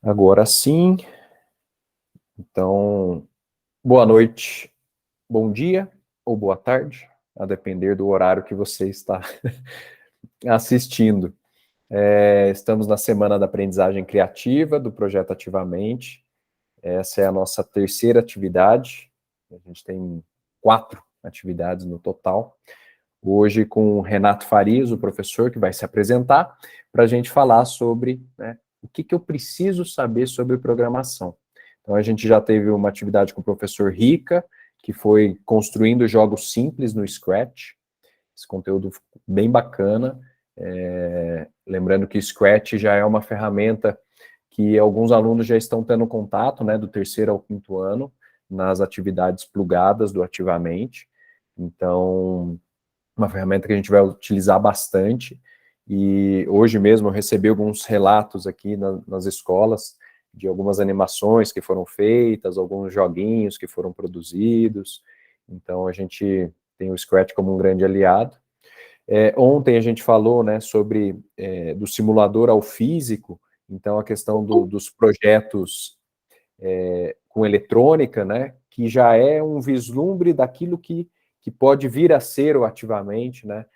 Agora sim, então, boa noite, bom dia ou boa tarde, a depender do horário que você está assistindo. Estamos na Semana da Aprendizagem Criativa do Projeto Ativamente. Essa é a nossa terceira atividade, a gente tem 4 atividades no total. Hoje com o Renato Farias, o professor, que vai se apresentar, para a gente falar sobre, né, o que eu preciso saber sobre programação. Então, a gente já teve uma atividade com o professor Rica, que foi construindo jogos simples no Scratch. Esse conteúdo bem bacana. Lembrando que o Scratch já é uma ferramenta que alguns alunos já estão tendo contato, né, do terceiro ao quinto ano, nas atividades plugadas do Ativamente. Então, uma ferramenta que a gente vai utilizar bastante, e hoje mesmo eu recebi alguns relatos aqui nas escolas, de algumas animações que foram feitas, alguns joguinhos que foram produzidos, então a gente tem o Scratch como um grande aliado. Ontem a gente falou, né, sobre do simulador ao físico, então a questão dos projetos com eletrônica, né, que já é um vislumbre daquilo que pode vir a ser o Ativamente, né,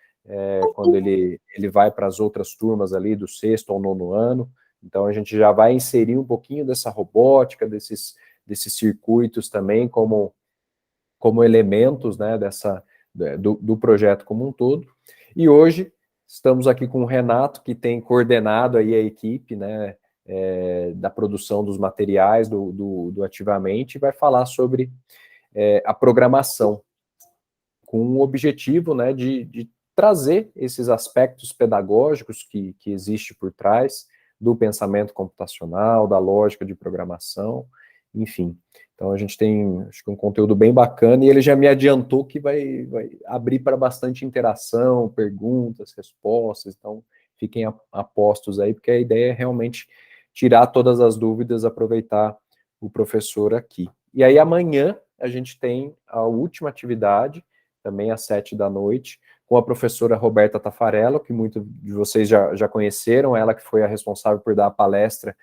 quando ele vai para as outras turmas ali do sexto ao nono ano. Então a gente já vai inserir um pouquinho dessa robótica, desses circuitos também como elementos, né, do projeto como um todo. E hoje estamos aqui com o Renato, que tem coordenado aí a equipe, né, da produção dos materiais do Ativamente, e vai falar sobre a programação, com o objetivo, né, de trazer esses aspectos pedagógicos que existe por trás do pensamento computacional, da lógica de programação, enfim. Então a gente tem, acho que um conteúdo bem bacana, e ele já me adiantou que vai abrir para bastante interação, perguntas, respostas, então fiquem apostos aí, porque a ideia é realmente tirar todas as dúvidas, aproveitar o professor aqui. E aí amanhã a gente tem a última atividade, também às 7 da noite, com a professora Roberta Tafarello, que muitos de vocês já conheceram, ela que foi a responsável por dar a palestra,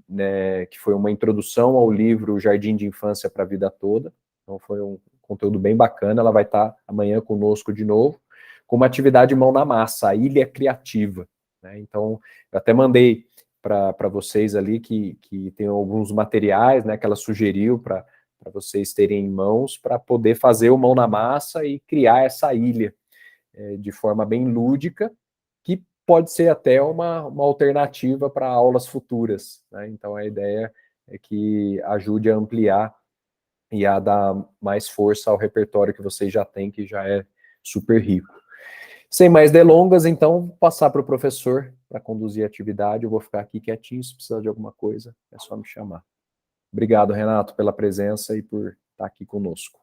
né, que foi uma introdução ao livro Jardim de Infância para a Vida Toda. Então foi um conteúdo bem bacana, ela vai estar amanhã conosco de novo, com uma atividade mão na massa, a Ilha Criativa, né? Então, eu até mandei para vocês ali que tem alguns materiais, né, que ela sugeriu para vocês terem em mãos, para poder fazer o mão na massa e criar essa ilha de forma bem lúdica, que pode ser até uma alternativa para aulas futuras, né? Então a ideia é que ajude a ampliar e a dar mais força ao repertório que vocês já têm, que já é super rico. Sem mais delongas, então, vou passar para o professor para conduzir a atividade. Eu vou ficar aqui quietinho, se precisar de alguma coisa, é só me chamar. Obrigado, Renato, pela presença e por estar aqui conosco.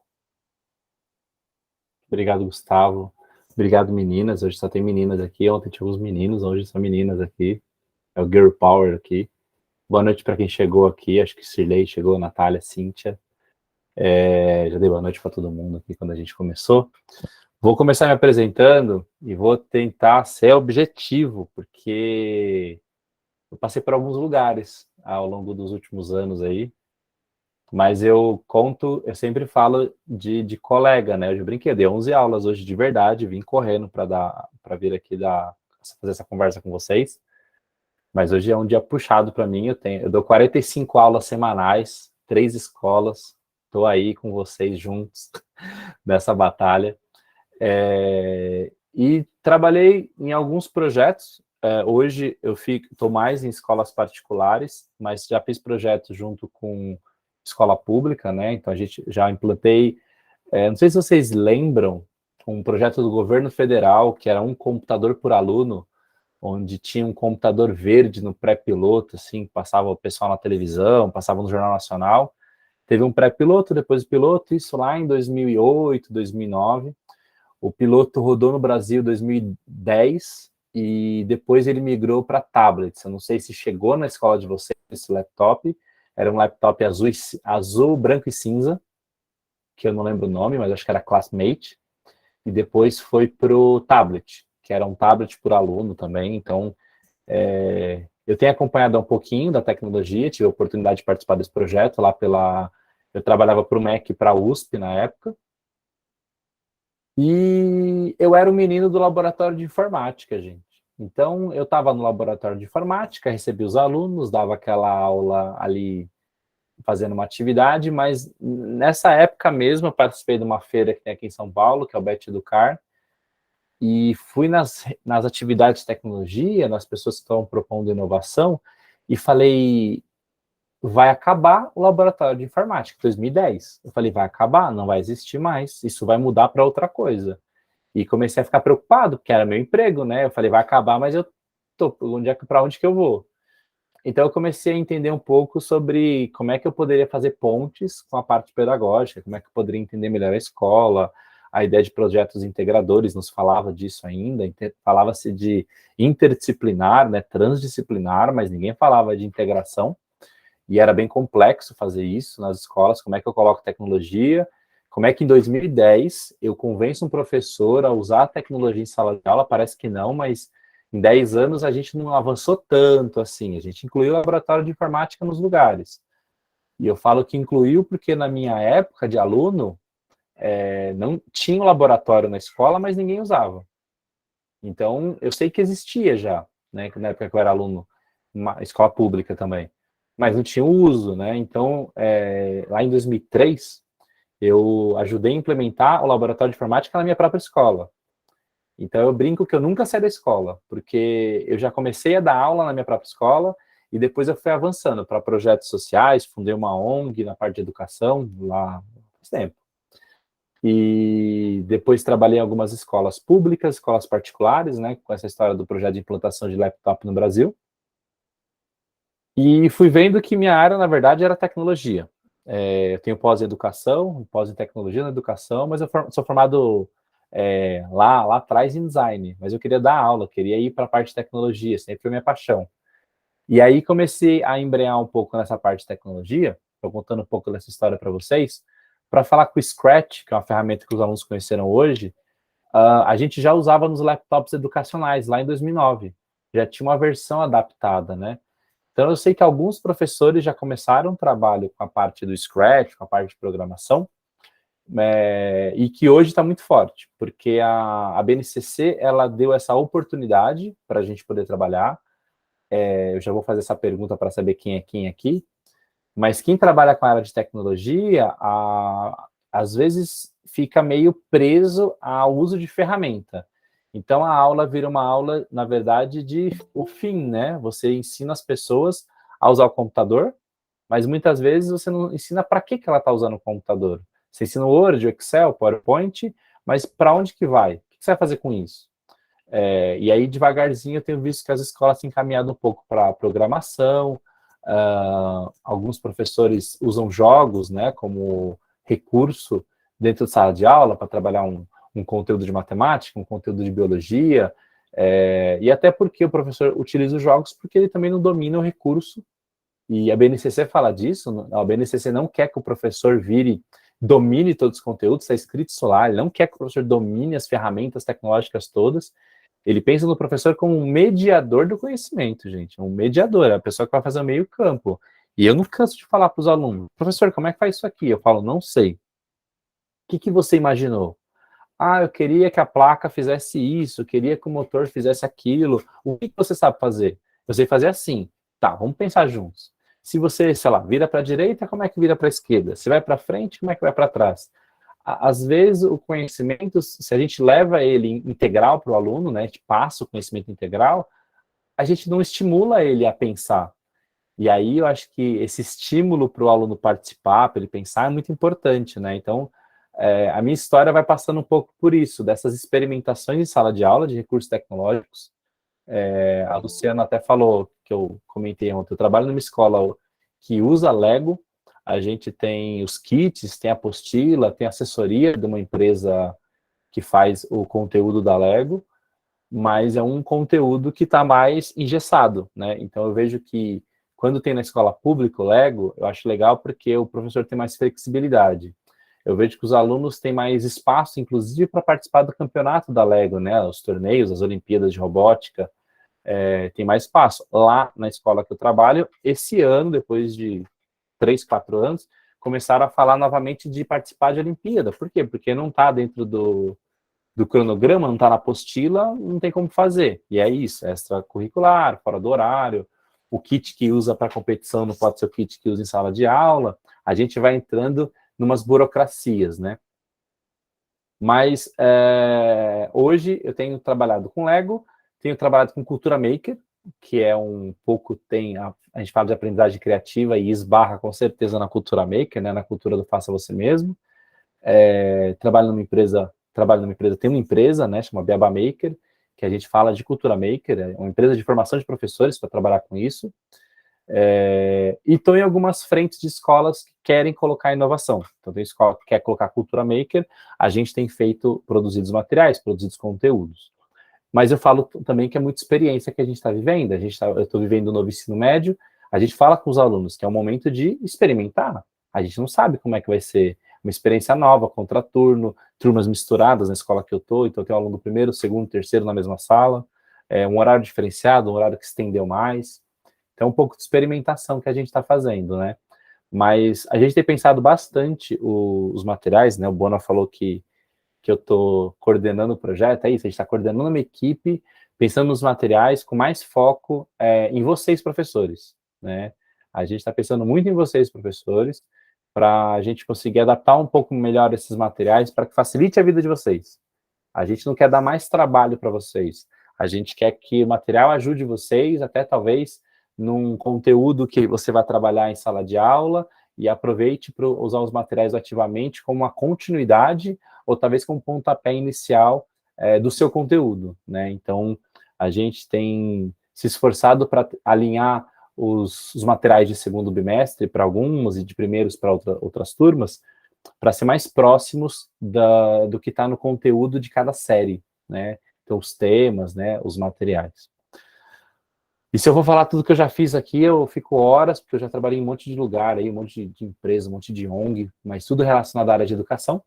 Obrigado, Gustavo. Obrigado, meninas. Hoje só tem meninas aqui. Ontem tinha uns meninos, hoje são meninas aqui. É o Girl Power aqui. Boa noite para quem chegou aqui. Acho que Cirlei chegou, Natália, Cíntia. Já dei boa noite para todo mundo aqui quando a gente começou. Vou começar me apresentando e vou tentar ser objetivo, porque eu passei por alguns lugares ao longo dos últimos anos aí, mas eu sempre falo de colega, né? Eu já brinquei, dei 11 aulas hoje de verdade, vim correndo para vir aqui fazer essa conversa com vocês, mas hoje é um dia puxado para mim, eu dou 45 aulas semanais, 3 escolas, estou aí com vocês juntos nessa batalha. E trabalhei em alguns projetos. Hoje eu estou mais em escolas particulares, mas já fiz projetos junto com escola pública, né? Então a gente já implantei, não sei se vocês lembram, um projeto do governo federal que era um computador por aluno, onde tinha um computador verde no pré-piloto, assim, passava o pessoal na televisão, passava no Jornal Nacional. Teve um pré-piloto, depois o piloto, isso lá em 2008, 2009. O piloto rodou no Brasil em 2010 e depois ele migrou para tablets. Eu não sei se chegou na escola de vocês esse laptop. Era um laptop azul, branco e cinza, que eu não lembro o nome, mas acho que era Classmate. E depois foi para o tablet, que era um tablet por aluno também. Então, Eu tenho acompanhado um pouquinho da tecnologia, tive a oportunidade de participar desse projeto lá eu trabalhava para o MEC e para a USP na época, e eu era o menino do laboratório de informática, gente. Então, eu estava no laboratório de informática, recebi os alunos, dava aquela aula ali fazendo uma atividade, mas nessa época mesmo eu participei de uma feira que tem aqui em São Paulo, que é o Bet Educar, e fui nas atividades de tecnologia, nas pessoas que estão propondo inovação, e falei, vai acabar o laboratório de informática, 2010. Eu falei, vai acabar, não vai existir mais, isso vai mudar para outra coisa. E comecei a ficar preocupado, porque era meu emprego, né? Eu falei, vai acabar, mas eu tô, para onde que eu vou? Então eu comecei a entender um pouco sobre como é que eu poderia fazer pontes com a parte pedagógica, como é que eu poderia entender melhor a escola, a ideia de projetos integradores nos falava disso ainda, falava-se de interdisciplinar, né, transdisciplinar, mas ninguém falava de integração, e era bem complexo fazer isso nas escolas, como é que eu coloco tecnologia, como é que em 2010 eu convenço um professor a usar a tecnologia em sala de aula, parece que não, mas em 10 anos a gente não avançou tanto assim, a gente incluiu o laboratório de informática nos lugares. E eu falo que incluiu porque na minha época de aluno, não tinha um laboratório na escola, mas ninguém usava. Então, eu sei que existia já, né, na época que eu era aluno, uma escola pública também, mas não tinha o uso, né? Então, lá em 2003, eu ajudei a implementar o laboratório de informática na minha própria escola. Então, eu brinco que eu nunca saí da escola, porque eu já comecei a dar aula na minha própria escola e depois eu fui avançando para projetos sociais, fundei uma ONG na parte de educação lá faz tempo. E depois trabalhei em algumas escolas públicas, escolas particulares, né, com essa história do projeto de implantação de laptop no Brasil. E fui vendo que minha área, na verdade, era tecnologia. Eu tenho pós-educação, pós em tecnologia na educação, mas eu sou formado lá atrás em design, mas eu queria dar aula, queria ir para a parte de tecnologia, sempre foi minha paixão. E aí comecei a embrenhar um pouco nessa parte de tecnologia, estou contando um pouco dessa história para vocês, para falar que o Scratch, que é uma ferramenta que os alunos conheceram hoje, a gente já usava nos laptops educacionais, lá em 2009. Já tinha uma versão adaptada, né? Então, eu sei que alguns professores já começaram um trabalho com a parte do Scratch, com a parte de programação, e que hoje está muito forte, porque a BNCC, ela deu essa oportunidade para a gente poder trabalhar. Eu já vou fazer essa pergunta para saber quem é quem aqui, mas quem trabalha com a área de tecnologia, às vezes fica meio preso ao uso de ferramenta. Então, a aula vira uma aula, na verdade, de o fim, né? Você ensina as pessoas a usar o computador, mas muitas vezes você não ensina para que ela está usando o computador. Você ensina o Word, o Excel, o PowerPoint, mas para onde que vai? O que você vai fazer com isso? E aí, devagarzinho, eu tenho visto que as escolas têm encaminhado um pouco para programação, alguns professores usam jogos, né, como recurso dentro de sala de aula para trabalhar um conteúdo de matemática, um conteúdo de biologia, e até porque o professor utiliza os jogos porque ele também não domina o recurso, e a BNCC fala disso, a BNCC não quer que o professor domine todos os conteúdos, está escrito isso lá, ele não quer que o professor domine as ferramentas tecnológicas todas, ele pensa no professor como um mediador do conhecimento, gente, um mediador, é a pessoa que vai fazer o meio campo. E eu não canso de falar para os alunos, professor, como é que faz isso aqui? Eu falo, não sei. O que você imaginou? Ah, eu queria que a placa fizesse isso, eu queria que o motor fizesse aquilo. O que você sabe fazer? Eu sei fazer assim. Tá, vamos pensar juntos. Se você, sei lá, vira para a direita, como é que vira para a esquerda? Se vai para frente, como é que vai para trás? Às vezes, o conhecimento, se a gente leva ele integral para o aluno, né, a gente passa o conhecimento integral, a gente não estimula ele a pensar. E aí, eu acho que esse estímulo para o aluno participar, para ele pensar, é muito importante, né? Então, a minha história vai passando um pouco por isso, dessas experimentações em sala de aula de recursos tecnológicos. A Luciana até falou, que eu comentei ontem, eu trabalho numa escola que usa Lego, a gente tem os kits, tem a apostila, tem a assessoria de uma empresa que faz o conteúdo da Lego, mas é um conteúdo que está mais engessado, né? Então eu vejo que quando tem na escola pública o Lego, eu acho legal porque o professor tem mais flexibilidade. Eu vejo que os alunos têm mais espaço, inclusive, para participar do campeonato da Lego, né? Os torneios, as Olimpíadas de Robótica. tem mais espaço. Lá na escola que eu trabalho, esse ano, depois de 3, 4 anos, começaram a falar novamente de participar de Olimpíada. Por quê? Porque não está dentro do cronograma, não está na apostila, não tem como fazer. E é isso, extracurricular, fora do horário, o kit que usa para competição não pode ser o kit que usa em sala de aula. A gente vai entrando numas burocracias, né? Mas hoje eu tenho trabalhado com Lego, tenho trabalhado com Cultura Maker, que é um pouco, a gente fala de aprendizagem criativa e esbarra com certeza na Cultura Maker, né, na cultura do faça você mesmo. Trabalho numa empresa, tem uma empresa, né, chama Beaba Maker, que a gente fala de Cultura Maker, é uma empresa de formação de professores para trabalhar com isso. E estou em algumas frentes de escolas que querem colocar inovação. Então, tem escola que quer colocar Cultura Maker, a gente tem produzidos materiais, produzidos conteúdos. Mas eu falo também que é muita experiência que a gente está vivendo. Eu estou vivendo o novo ensino médio, a gente fala com os alunos que é um momento de experimentar. A gente não sabe como é que vai ser uma experiência nova, contraturno, turmas misturadas na escola que eu estou, então tem um aluno do primeiro, segundo, terceiro na mesma sala, um horário diferenciado, um horário que estendeu mais. Então, um pouco de experimentação que a gente está fazendo, né? Mas a gente tem pensado bastante os materiais, né? O Bona falou que eu estou coordenando o projeto, é isso, a gente está coordenando uma equipe, pensando nos materiais com mais foco em vocês, professores, né? A gente está pensando muito em vocês, professores, para a gente conseguir adaptar um pouco melhor esses materiais para que facilite a vida de vocês. A gente não quer dar mais trabalho para vocês, a gente quer que o material ajude vocês, até talvez num conteúdo que você vai trabalhar em sala de aula, e aproveite para usar os materiais ativamente como uma continuidade, ou talvez como pontapé inicial do seu conteúdo, né? Então, a gente tem se esforçado para alinhar os materiais de segundo bimestre para algumas e de primeiros para outras turmas, para ser mais próximos do que está no conteúdo de cada série, né? Então, os temas, né, os materiais. E se eu vou falar tudo que eu já fiz aqui, eu fico horas, porque eu já trabalhei em um monte de lugar, aí, um monte de empresa, um monte de ONG, mas tudo relacionado à área de educação.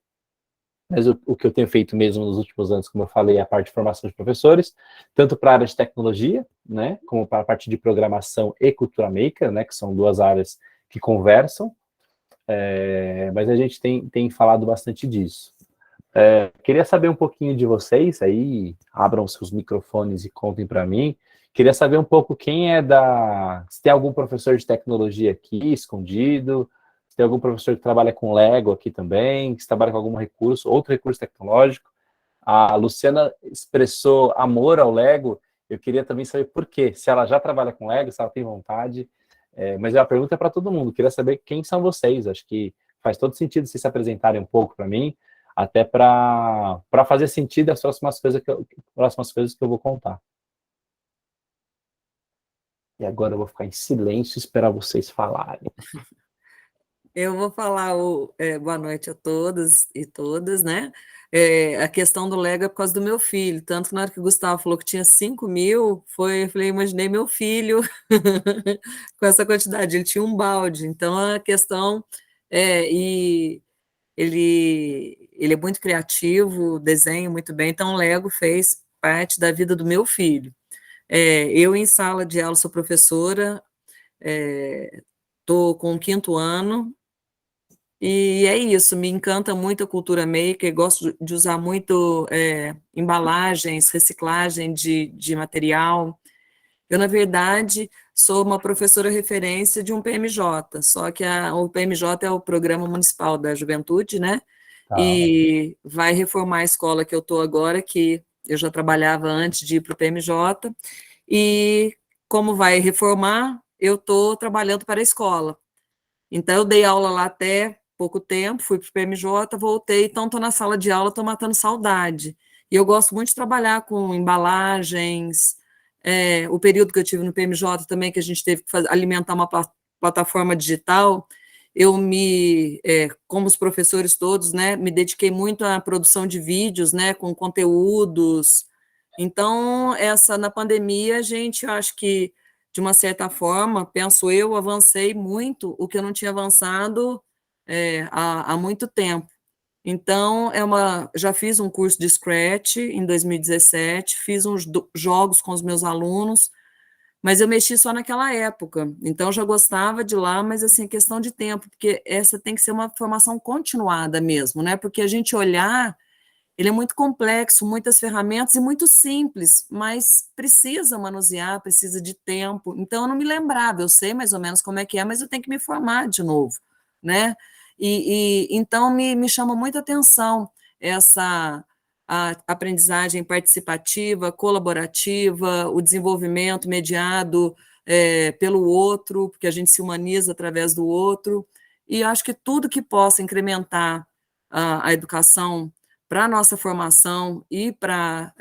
Mas o que eu tenho feito mesmo nos últimos anos, como eu falei, é a parte de formação de professores, tanto para a área de tecnologia, né, como para a parte de programação e cultura maker, né, que são duas áreas que conversam, mas a gente tem falado bastante disso. Queria saber um pouquinho de vocês, aí abram seus microfones e contem para mim. Queria saber um pouco se tem algum professor de tecnologia aqui, escondido, se tem algum professor que trabalha com Lego aqui também, se trabalha com algum recurso, outro recurso tecnológico. A Luciana expressou amor ao Lego, eu queria também saber por quê, se ela já trabalha com Lego, se ela tem vontade, mas a pergunta é para todo mundo, queria saber quem são vocês, acho que faz todo sentido vocês se apresentarem um pouco para mim, até para fazer sentido as próximas coisas que eu vou contar. E agora eu vou ficar em silêncio e esperar vocês falarem. Eu vou falar boa noite a todos e todas, né? A questão do Lego é por causa do meu filho, tanto que na hora que o Gustavo falou que tinha 5.000, eu falei, imaginei meu filho com essa quantidade, ele tinha um balde, então a questão e ele é muito criativo, desenha muito bem, então o Lego fez parte da vida do meu filho. Eu em sala de aula sou professora, estou com o 5º ano, e é isso, me encanta muito a cultura maker, gosto de usar muito embalagens, reciclagem de material. Eu, na verdade, sou uma professora referência de um PMJ, só que o PMJ é o Programa Municipal da Juventude, né? Tá. E vai reformar a escola que eu estou agora, que eu já trabalhava antes de ir para o PMJ, e como vai reformar, eu estou trabalhando para a escola. Então, eu dei aula lá até pouco tempo, fui para o PMJ, voltei, então estou na sala de aula, estou matando saudade. E eu gosto muito de trabalhar com embalagens, o período que eu tive no PMJ também, que a gente teve que alimentar uma plataforma digital, como os professores todos, né, me dediquei muito à produção de vídeos, né, com conteúdos. Então, na pandemia, eu acho que, de uma certa forma, penso eu, avancei muito o que eu não tinha avançado há muito tempo. Então, já fiz um curso de Scratch em 2017, fiz uns jogos com os meus alunos, mas eu mexi só naquela época. Então, eu já gostava de lá, mas assim, questão de tempo, porque essa tem que ser uma formação continuada mesmo, né? Porque a gente olhar, ele é muito complexo, muitas ferramentas e muito simples, mas precisa manusear, precisa de tempo. Então, eu não me lembrava, eu sei mais ou menos como é que é, mas eu tenho que me formar de novo, né? Então, me chama muita atenção essa aprendizagem participativa, colaborativa, o desenvolvimento mediado pelo outro, porque a gente se humaniza através do outro, e acho que tudo que possa incrementar a educação para a nossa formação e para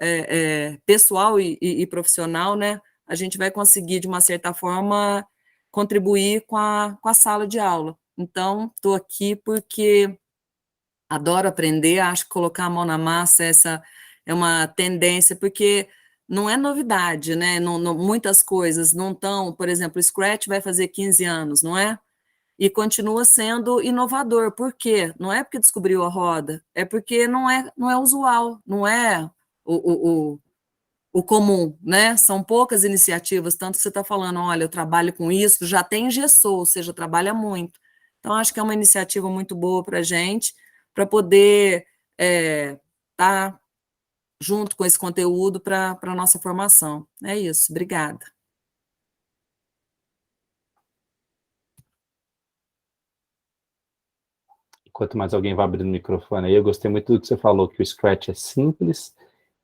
pessoal e profissional, né, a gente vai conseguir, de uma certa forma, contribuir com a sala de aula. Então, estou aqui porque adoro aprender, acho que colocar a mão na massa essa é uma tendência, porque não é novidade, né? Muitas coisas não estão, por exemplo, o Scratch vai fazer 15 anos, não é? E continua sendo inovador. Por quê? Não é porque descobriu a roda, é porque não é usual, não é o comum, né? São poucas iniciativas, tanto que você está falando, olha, eu trabalho com isso, já tem engessou, ou seja, trabalha muito. Então, acho que é uma iniciativa muito boa para a gente, para poder estar junto com esse conteúdo para a nossa formação. É isso, obrigada. Enquanto mais alguém vai abrindo o microfone aí, eu gostei muito do que você falou, que o Scratch é simples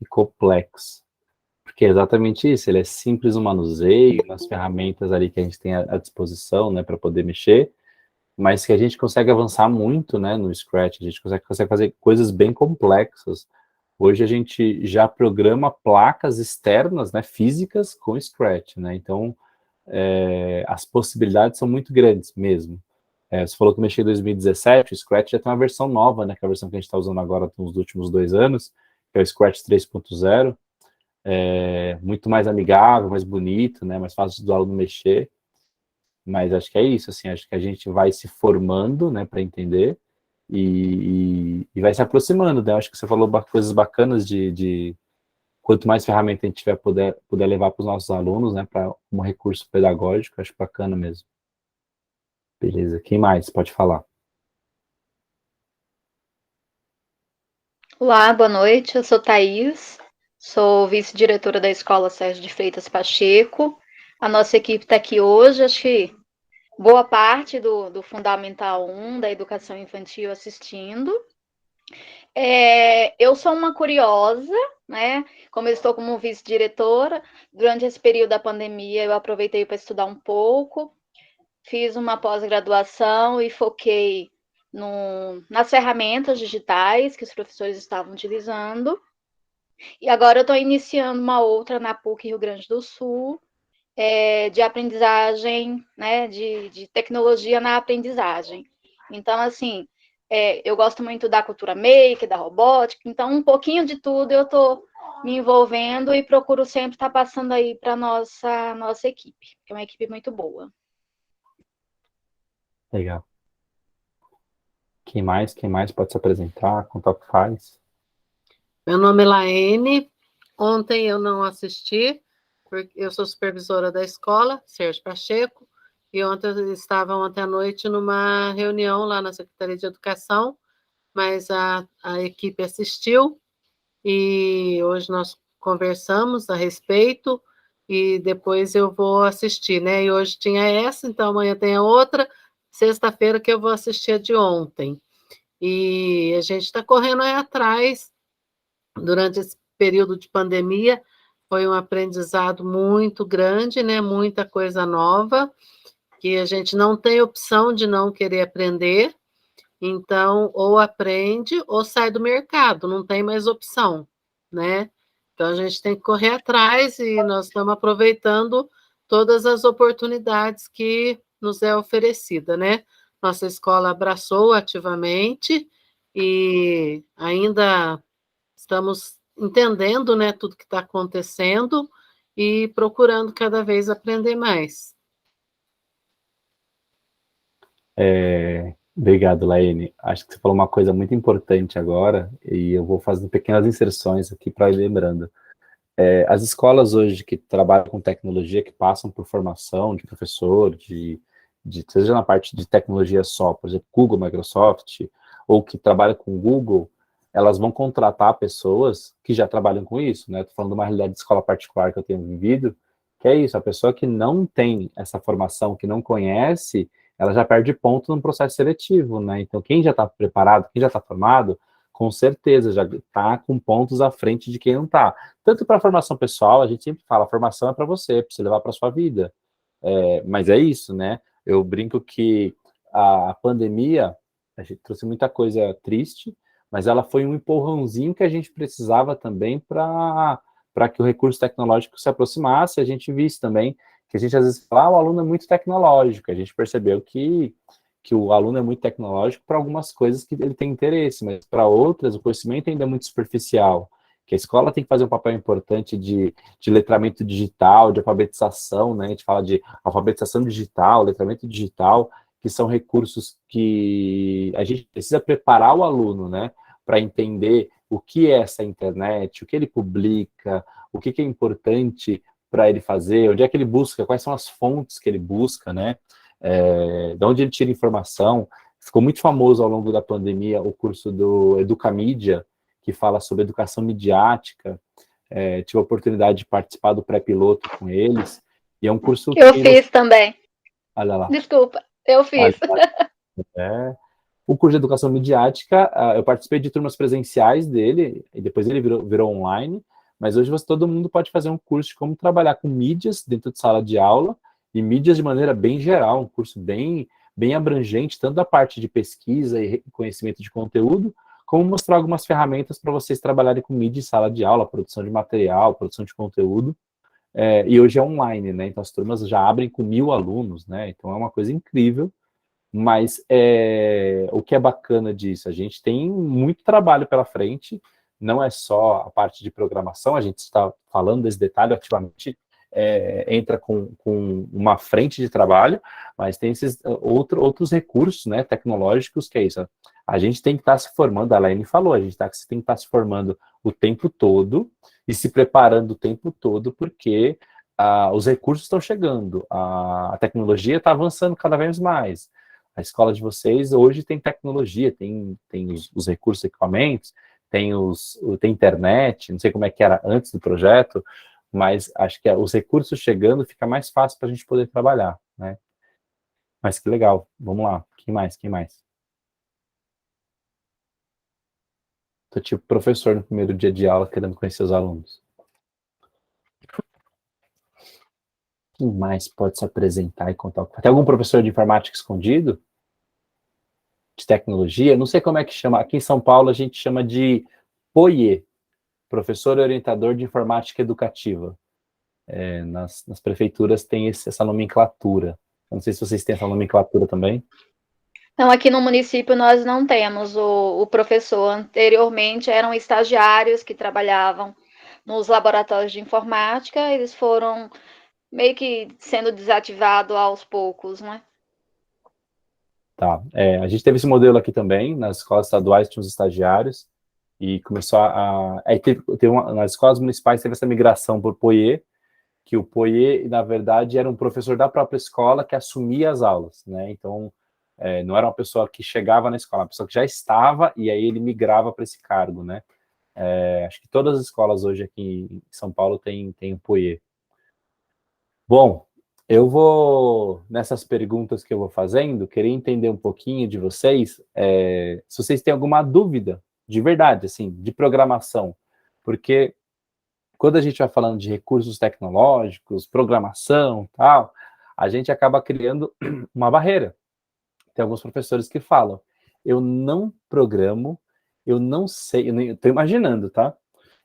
e complexo. Porque é exatamente isso, ele é simples no manuseio, nas ferramentas ali que a gente tem à disposição, né, para poder mexer, mas que a gente consegue avançar muito, né, no Scratch, a gente consegue fazer coisas bem complexas. Hoje a gente já programa placas externas, né, físicas com Scratch, né, então as possibilidades são muito grandes mesmo. Você falou que mexeu em 2017, o Scratch já tem uma versão nova, né, que é a versão que a gente está usando agora nos últimos 2 anos, que é o Scratch 3.0, muito mais amigável, mais bonito, né, mais fácil do aluno mexer, mas acho que é isso, assim, acho que a gente vai se formando, né, para entender e vai se aproximando, né, acho que você falou coisas bacanas de quanto mais ferramenta a gente tiver puder levar para os nossos alunos, né, para um recurso pedagógico, acho bacana mesmo. Beleza, quem mais pode falar? Olá, boa noite. Eu sou Thaís, sou vice-diretora da Escola Sérgio de Freitas Pacheco. A nossa equipe está aqui hoje, acho que boa parte do Fundamental 1, da educação infantil, assistindo. Eu sou uma curiosa, né? Como eu estou como vice-diretora, durante esse período da pandemia eu aproveitei para estudar um pouco, fiz uma pós-graduação e foquei nas ferramentas digitais que os professores estavam utilizando. E agora eu estou iniciando uma outra na PUC Rio Grande do Sul, de aprendizagem, né, de tecnologia na aprendizagem. Então, assim, eu gosto muito da cultura maker, da robótica, então um pouquinho de tudo eu estou me envolvendo e procuro sempre estar passando aí para a nossa equipe, que é uma equipe muito boa. Legal. Quem mais pode se apresentar, contar o que faz? Meu nome é Laene. Ontem eu não assisti, porque eu sou supervisora da escola, Sérgio Pacheco, e ontem eu estava ontem à noite numa reunião lá na Secretaria de Educação, mas a equipe assistiu e hoje nós conversamos a respeito e depois eu vou assistir, né? E hoje tinha essa, então amanhã tem a outra, sexta-feira que eu vou assistir a de ontem. E a gente está correndo aí atrás. Durante esse período de pandemia, foi um aprendizado muito grande, né? Muita coisa nova, que a gente não tem opção de não querer aprender. Então, ou aprende ou sai do mercado, não tem mais opção, né? Então, a gente tem que correr atrás e nós estamos aproveitando todas as oportunidades que nos é oferecida, né? Nossa escola abraçou ativamente e ainda estamos entendendo, né, tudo que está acontecendo e procurando cada vez aprender mais. Obrigado, Laene. Acho que você falou uma coisa muito importante agora, e eu vou fazendo pequenas inserções aqui para ir lembrando. As escolas hoje que trabalham com tecnologia, que passam por formação de professor, seja na parte de tecnologia só, por exemplo, Google, Microsoft, ou que trabalham com Google, elas vão contratar pessoas que já trabalham com isso, né? Estou falando de uma realidade de escola particular que eu tenho vivido, que é isso, a pessoa que não tem essa formação, que não conhece, ela já perde ponto no processo seletivo, né? Então, quem já está preparado, quem já está formado, com certeza já está com pontos à frente de quem não está. Tanto para a formação pessoal, a gente sempre fala, a formação é para você levar para sua vida. Mas é isso, né? Eu brinco que a pandemia, a gente trouxe muita coisa triste, mas ela foi um empurrãozinho que a gente precisava também para que o recurso tecnológico se aproximasse, a gente visse também, que a gente às vezes fala, o aluno é muito tecnológico, a gente percebeu que o aluno é muito tecnológico para algumas coisas que ele tem interesse, mas para outras o conhecimento ainda é muito superficial, que a escola tem que fazer um papel importante de letramento digital, de alfabetização, né? A gente fala de alfabetização digital, letramento digital, que são recursos que a gente precisa preparar o aluno, né? Para entender o que é essa internet, o que ele publica, o que é importante para ele fazer, onde é que ele busca, quais são as fontes que ele busca, né? De onde ele tira informação. Ficou muito famoso ao longo da pandemia o curso do Educamídia, que fala sobre educação midiática. Tive a oportunidade de participar do pré-piloto com eles, e é um curso Eu que... fiz também. Olha lá. Desculpa, eu fiz. O curso de educação midiática, eu participei de turmas presenciais dele, e depois ele virou online, mas hoje todo mundo pode fazer um curso de como trabalhar com mídias dentro de sala de aula, e mídias de maneira bem geral, um curso bem abrangente, tanto da parte de pesquisa e conhecimento de conteúdo, como mostrar algumas ferramentas para vocês trabalharem com mídia em sala de aula, produção de material, produção de conteúdo, e hoje é online, né? Então as turmas já abrem com 1000 alunos, né? Então é uma coisa incrível, mas o que é bacana disso? A gente tem muito trabalho pela frente, não é só a parte de programação, a gente está falando desse detalhe ativamente, entra com uma frente de trabalho, mas tem esses outros recursos, né, tecnológicos, que é isso. A gente tem que estar se formando, a Laine falou, a gente tem que estar se formando o tempo todo e se preparando o tempo todo, porque os recursos estão chegando, a tecnologia está avançando cada vez mais. A escola de vocês hoje tem tecnologia, tem os recursos, equipamentos, tem internet, não sei como é que era antes do projeto, mas acho que os recursos chegando fica mais fácil para a gente poder trabalhar, né? Mas que legal, vamos lá, quem mais? Tô tipo professor no primeiro dia de aula querendo conhecer os alunos. Quem mais pode se apresentar e contar? Tem algum professor de informática escondido? De tecnologia? Não sei como é que chama, aqui em São Paulo a gente chama de POIE, professor orientador de informática educativa. Nas prefeituras tem essa nomenclatura. Eu não sei se vocês têm essa nomenclatura também. Então, aqui no município nós não temos o professor. Anteriormente eram estagiários que trabalhavam nos laboratórios de informática, eles foram meio que sendo desativados aos poucos, né? Tá. A gente teve esse modelo aqui também, nas escolas estaduais tinha os estagiários, e começou aí nas escolas municipais teve essa migração por POIE, que o POIE, na verdade, era um professor da própria escola que assumia as aulas, né? Então, não era uma pessoa que chegava na escola, uma pessoa que já estava, e aí ele migrava para esse cargo, né? Acho que todas as escolas hoje aqui em São Paulo têm o POIE. Bom, eu vou, nessas perguntas que eu vou fazendo, querer entender um pouquinho de vocês, se vocês têm alguma dúvida, de verdade, assim, de programação, porque quando a gente vai falando de recursos tecnológicos, programação, tal, a gente acaba criando uma barreira. Tem alguns professores que falam, eu não programo, eu não sei, eu estou imaginando, tá?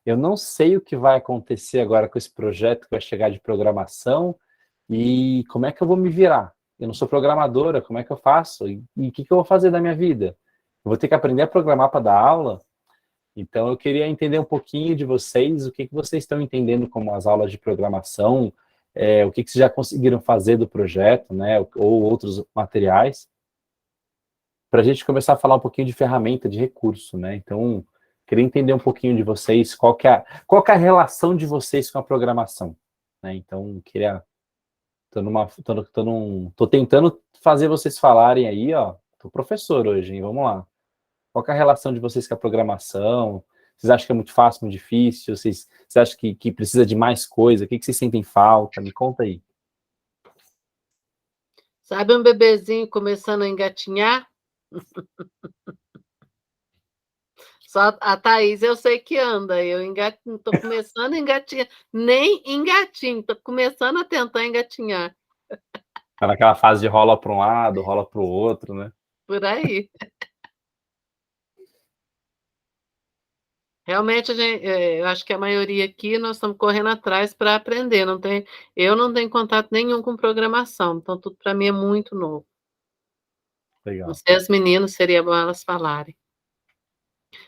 Eu não sei o que vai acontecer agora com esse projeto que vai chegar de programação e como é que eu vou me virar? Eu não sou programadora, como é que eu faço? E o que eu vou fazer da minha vida? Eu vou ter que aprender a programar para dar aula? Então, eu queria entender um pouquinho de vocês, o que vocês estão entendendo como as aulas de programação, o que vocês já conseguiram fazer do projeto, né, ou outros materiais. para a gente começar a falar um pouquinho de ferramenta, de recurso, né? Então, queria entender um pouquinho de vocês, qual que é a relação de vocês com a programação, né? Então, tô tentando fazer vocês falarem aí, ó, tô professor hoje, hein? Vamos lá. Qual que é a relação de vocês com a programação? Vocês acham que é muito fácil, muito difícil? Vocês acham que precisa de mais coisa? O que vocês sentem falta? Me conta aí. Sabe um bebezinho começando a engatinhar? Só a Thaís eu sei que anda, eu estou começando a engatinhar, nem engatinho, estou começando a tentar engatinhar, Tá naquela fase de rola para um lado, rola para o outro, né? por aí. Realmente, eu acho que a maioria aqui nós estamos correndo atrás para aprender. Eu não tenho contato nenhum com programação, então tudo para mim é muito novo. Não Legal. sei, as meninas, seria bom elas falarem.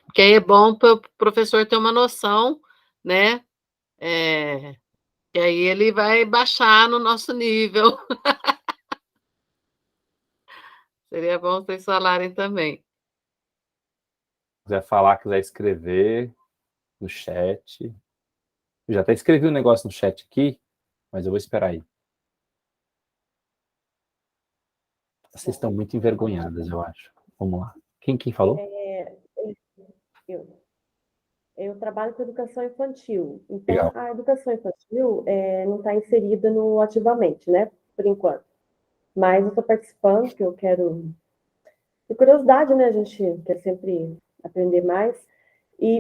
Porque aí é bom para o professor ter uma noção, né? E aí ele vai baixar no nosso nível. Seria bom vocês falarem também. Quiser falar, quiser escrever no chat. Eu já até escrevi um negócio no chat aqui, mas eu vou esperar aí. Vocês estão muito envergonhadas, eu acho. Vamos lá. Quem falou? Eu trabalho com educação infantil. Então, Legal. a educação infantil não está inserida no ativamente, né? Por enquanto. Mas eu estou participando, que eu quero... Por curiosidade, né? A gente quer sempre aprender mais.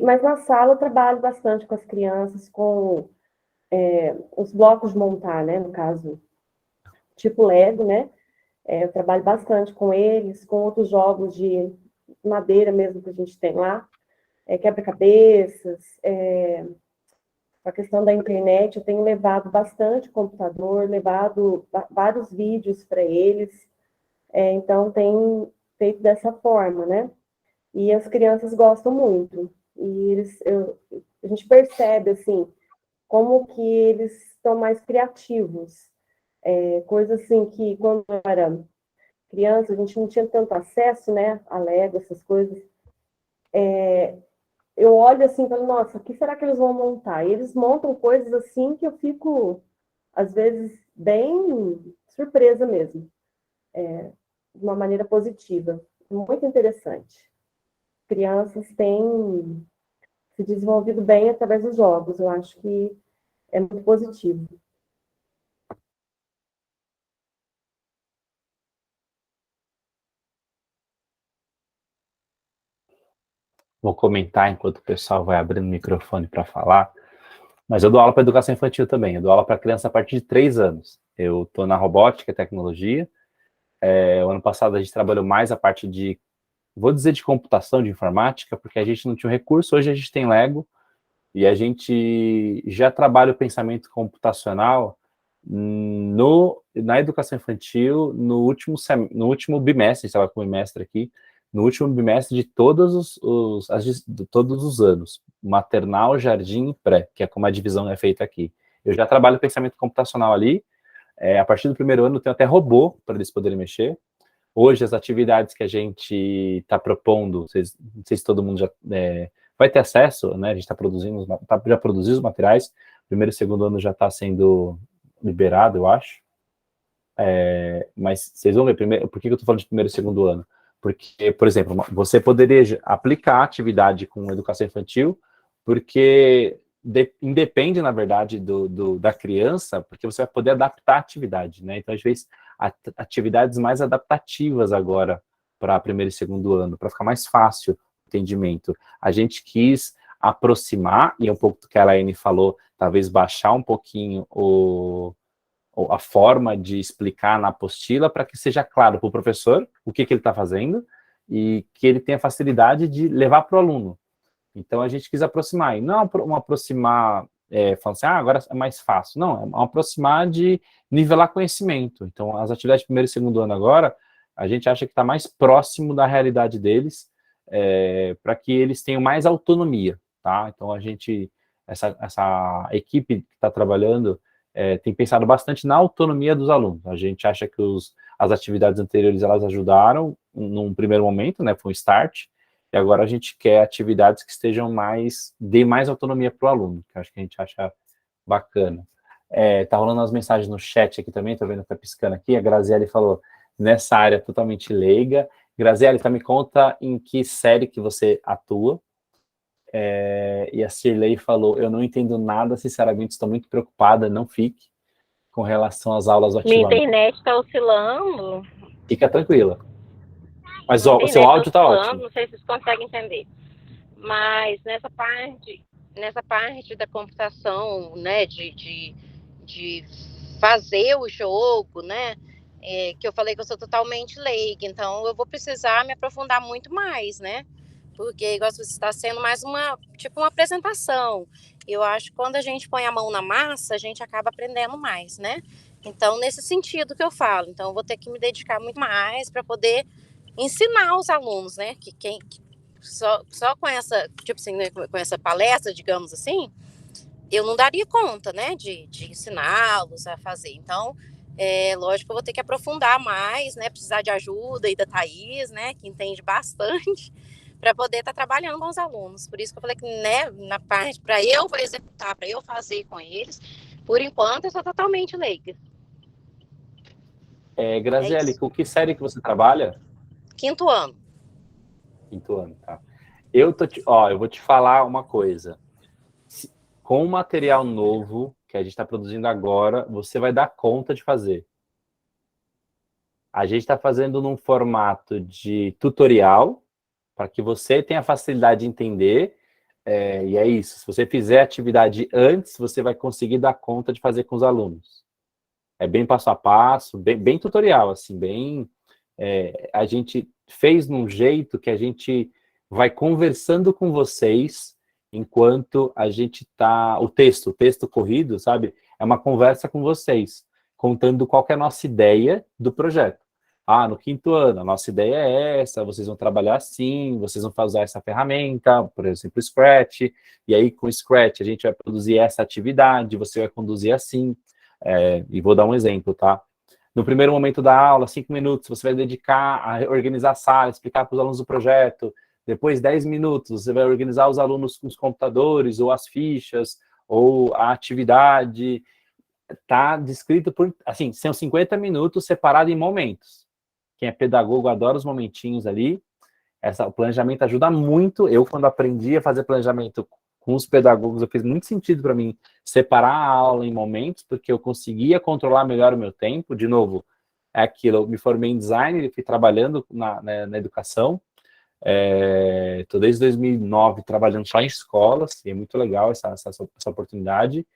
Mas na sala eu trabalho bastante com as crianças, com os blocos de montar, né? No caso, tipo Lego, né? Eu trabalho bastante com eles, com outros jogos de madeira mesmo que a gente tem lá. Quebra-cabeças, a questão da internet, eu tenho levado bastante computador, levado vários vídeos para eles, então tenho feito dessa forma, né? E as crianças gostam muito, e a gente percebe, assim, como que eles estão mais criativos, coisa assim que quando eu era criança, a gente não tinha tanto acesso, né, a Lego, essas coisas, eu olho assim e falo, nossa, o que será que eles vão montar? E eles montam coisas assim que eu fico, às vezes, bem surpresa mesmo, de uma maneira positiva. Muito interessante. Crianças têm se desenvolvido bem através dos jogos, eu acho que é muito positivo. Vou comentar enquanto o pessoal vai abrindo o microfone para falar. Mas eu dou aula para educação infantil também. Eu dou aula para criança a partir de 3 anos. Eu estou na robótica e tecnologia. O ano passado a gente trabalhou mais a parte de, vou dizer, de computação, de informática, porque a gente não tinha um recurso. Hoje a gente tem Lego e a gente já trabalha o pensamento computacional na educação infantil no último bimestre, a gente estava com o bimestre aqui, no último bimestre de todos os anos, maternal, jardim e pré, que é como a divisão é feita aqui. Eu já trabalho pensamento computacional ali, a partir do primeiro ano tem até robô para eles poderem mexer. Hoje as atividades que a gente está propondo, não sei se todo mundo já vai ter acesso, né? A gente já produziu os materiais, primeiro e segundo ano já está sendo liberado, eu acho. Mas vocês vão ver, por que eu estou falando de primeiro e segundo ano? Porque, por exemplo, você poderia aplicar a atividade com educação infantil, porque independe, na verdade, da criança, porque você vai poder adaptar a atividade, né? Então, a gente fez atividades mais adaptativas agora para primeiro e segundo ano, para ficar mais fácil o entendimento. A gente quis aproximar, e é um pouco do que a Elaine falou, talvez baixar um pouquinho a forma de explicar na apostila para que seja claro para o professor o que ele está fazendo e que ele tenha facilidade de levar para o aluno. Então, a gente quis aproximar, e não aproximar falando assim, agora é mais fácil. Não, é aproximar de nivelar conhecimento. Então, as atividades de primeiro e segundo ano agora, a gente acha que está mais próximo da realidade deles, para que eles tenham mais autonomia, tá? Então, essa equipe que está trabalhando tem pensado bastante na autonomia dos alunos. A gente acha que as atividades anteriores, elas ajudaram, num primeiro momento, né, foi um start, e agora a gente quer atividades que estejam dê mais autonomia para o aluno, que eu acho que a gente acha bacana. Tá rolando umas mensagens no chat aqui também, tô vendo que tá piscando aqui, a Graziele falou, nessa área totalmente leiga. Graziele, tá, me conta em que série que você atua. E a Cirlei falou, eu não entendo nada, sinceramente, estou muito preocupada, não fique, com relação às aulas do Minha ativamento. internet está oscilando. Fica tranquila. Mas Minha ó, o seu internet áudio tá ótimo. Não sei se vocês conseguem entender. Mas nessa parte da computação, né, de fazer o jogo, né, que eu falei que eu sou totalmente leiga, então eu vou precisar me aprofundar muito mais, né, porque igual você está sendo mais uma apresentação. Eu acho que quando a gente põe a mão na massa, a gente acaba aprendendo mais, né? Então, nesse sentido que eu falo. Então, eu vou ter que me dedicar muito mais para poder ensinar os alunos, né? Só com essa, né, com essa palestra, digamos assim, eu não daria conta, né, de ensiná-los a fazer. Então, lógico que eu vou ter que aprofundar mais, né, precisar de ajuda aí da Thaís, né, que entende bastante, para poder estar trabalhando com os alunos. Por isso que eu falei que, né, na parte, para eu executar, para eu fazer com eles, por enquanto eu sou totalmente leiga. Graziele, com que série que você trabalha? 5º ano. 5º ano, tá. Eu vou te falar uma coisa. Com o material novo que a gente está produzindo agora, você vai dar conta de fazer. A gente está fazendo num formato de tutorial, para que você tenha facilidade de entender, e é isso. Se você fizer a atividade antes, você vai conseguir dar conta de fazer com os alunos. É bem passo a passo, bem tutorial, assim, a gente fez num jeito que a gente vai conversando com vocês enquanto a gente tá... O texto corrido, sabe? É uma conversa com vocês, contando qual que é a nossa ideia do projeto. No 5º ano, a nossa ideia é essa, vocês vão trabalhar assim, vocês vão usar essa ferramenta, por exemplo, o Scratch, e aí com o Scratch a gente vai produzir essa atividade, você vai conduzir assim, e vou dar um exemplo, tá? No primeiro momento da aula, 5 minutos, você vai dedicar a organizar a sala, explicar para os alunos o projeto. Depois, 10 minutos, você vai organizar os alunos com os computadores, ou as fichas, ou a atividade. Tá descrito por... Assim, são 50 minutos separados em momentos. Quem é pedagogo adora os momentinhos ali. O planejamento ajuda muito. Eu, quando aprendi a fazer planejamento com os pedagogos, fez muito sentido para mim separar a aula em momentos, porque eu conseguia controlar melhor o meu tempo. De novo, é aquilo, eu me formei em design e fui trabalhando na educação. Estou desde 2009 trabalhando só em escolas, e é muito legal essa oportunidade.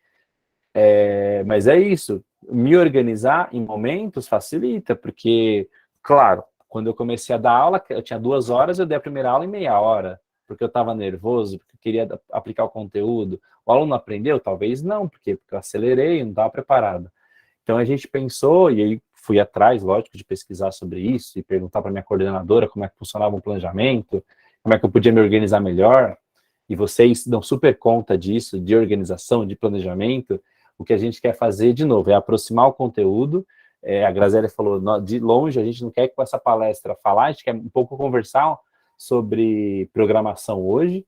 Mas é isso, me organizar em momentos facilita, porque, claro, quando eu comecei a dar aula, eu tinha 2 horas, eu dei a primeira aula em meia hora, porque eu estava nervoso, porque eu queria aplicar o conteúdo. O aluno aprendeu? Talvez não, porque eu acelerei, não estava preparado. Então a gente pensou, e aí fui atrás, lógico, de pesquisar sobre isso, e perguntar para minha coordenadora como é que funcionava o planejamento, como é que eu podia me organizar melhor, e vocês dão super conta disso, de organização, de planejamento. O que a gente quer fazer, de novo, é aproximar o conteúdo. A Graziele falou, de longe, a gente não quer com essa palestra falar, a gente quer um pouco conversar sobre programação hoje,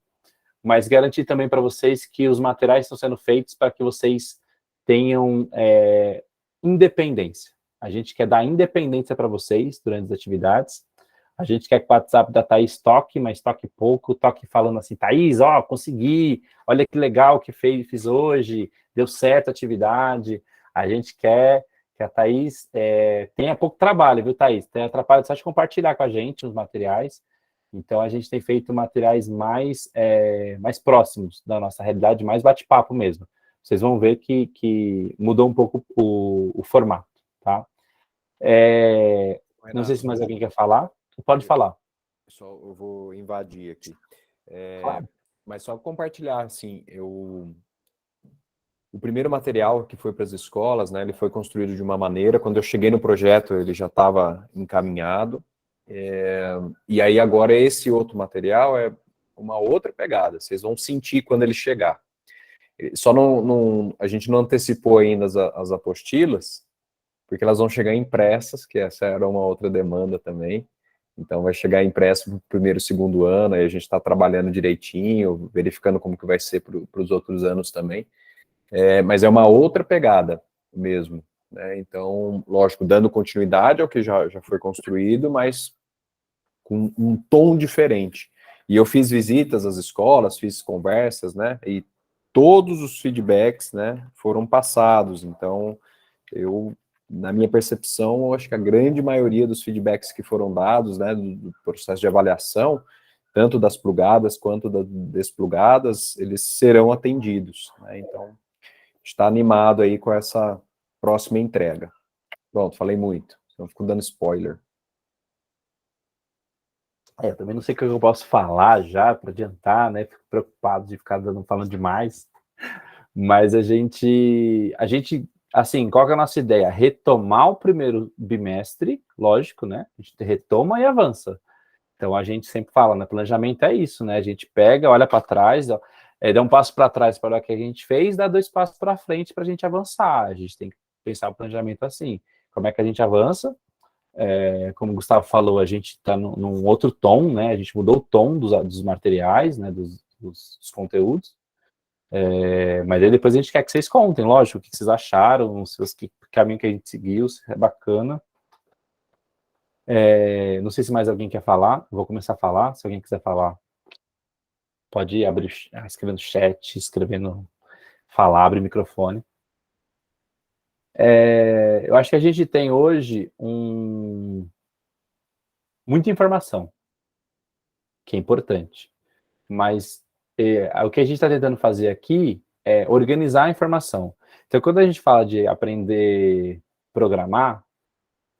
mas garantir também para vocês que os materiais estão sendo feitos para que vocês tenham independência. A gente quer dar independência para vocês durante as atividades. A gente quer que o WhatsApp da Thaís toque, mas toque pouco, toque falando assim, Thaís, consegui, olha que legal que fiz hoje, deu certo a atividade. A gente quer que a Thaís tenha pouco trabalho, viu, Thaís? Tem atrapalhado só de compartilhar com a gente os materiais. Então, a gente tem feito materiais mais próximos da nossa realidade, mais bate-papo mesmo. Vocês vão ver que mudou um pouco o formato, tá? Não sei se mais alguém quer falar. Pode falar. Eu vou invadir aqui. Claro. Mas só compartilhar, assim, o primeiro material que foi para as escolas, né, ele foi construído de uma maneira, quando eu cheguei no projeto ele já estava encaminhado, e aí agora esse outro material é uma outra pegada, vocês vão sentir quando ele chegar. Só a gente não antecipou ainda as apostilas, porque elas vão chegar impressas, que essa era uma outra demanda também. Então vai chegar impresso para o primeiro, segundo ano, aí a gente está trabalhando direitinho, verificando como que vai ser para os outros anos também. Mas é uma outra pegada mesmo, né? Então, lógico, dando continuidade ao que já foi construído, mas com um tom diferente. E eu fiz visitas às escolas, fiz conversas, né? E todos os feedbacks, né, foram passados. Então, na minha percepção, eu acho que a grande maioria dos feedbacks que foram dados, né, do processo de avaliação, tanto das plugadas quanto das desplugadas, eles serão atendidos, né? Então, está animado aí com essa próxima entrega. Pronto, falei muito, senão fico dando spoiler. Eu também não sei o que eu posso falar já para adiantar, né? Fico preocupado de ficar falando demais. Mas a gente, assim, qual que é a nossa ideia? Retomar o primeiro bimestre, lógico, né? A gente retoma e avança. Então a gente sempre fala, né? Planejamento é isso, né? A gente pega, olha para trás, dá um passo para trás para o que a gente fez, dá 2 passos para frente para a gente avançar. A gente tem que pensar o planejamento assim. Como é que a gente avança? Como o Gustavo falou, a gente está num outro tom, né? A gente mudou o tom dos materiais, né? Dos conteúdos. Mas aí depois a gente quer que vocês contem, lógico, o que vocês acharam, que caminho que a gente seguiu, se é bacana. Não sei se mais alguém quer falar, vou começar a falar, se alguém quiser falar, pode ir, escrever no chat, falar, abre o microfone. Eu acho que a gente tem hoje muita informação, que é importante, mas o que a gente está tentando fazer aqui é organizar a informação. Então, quando a gente fala de aprender a programar,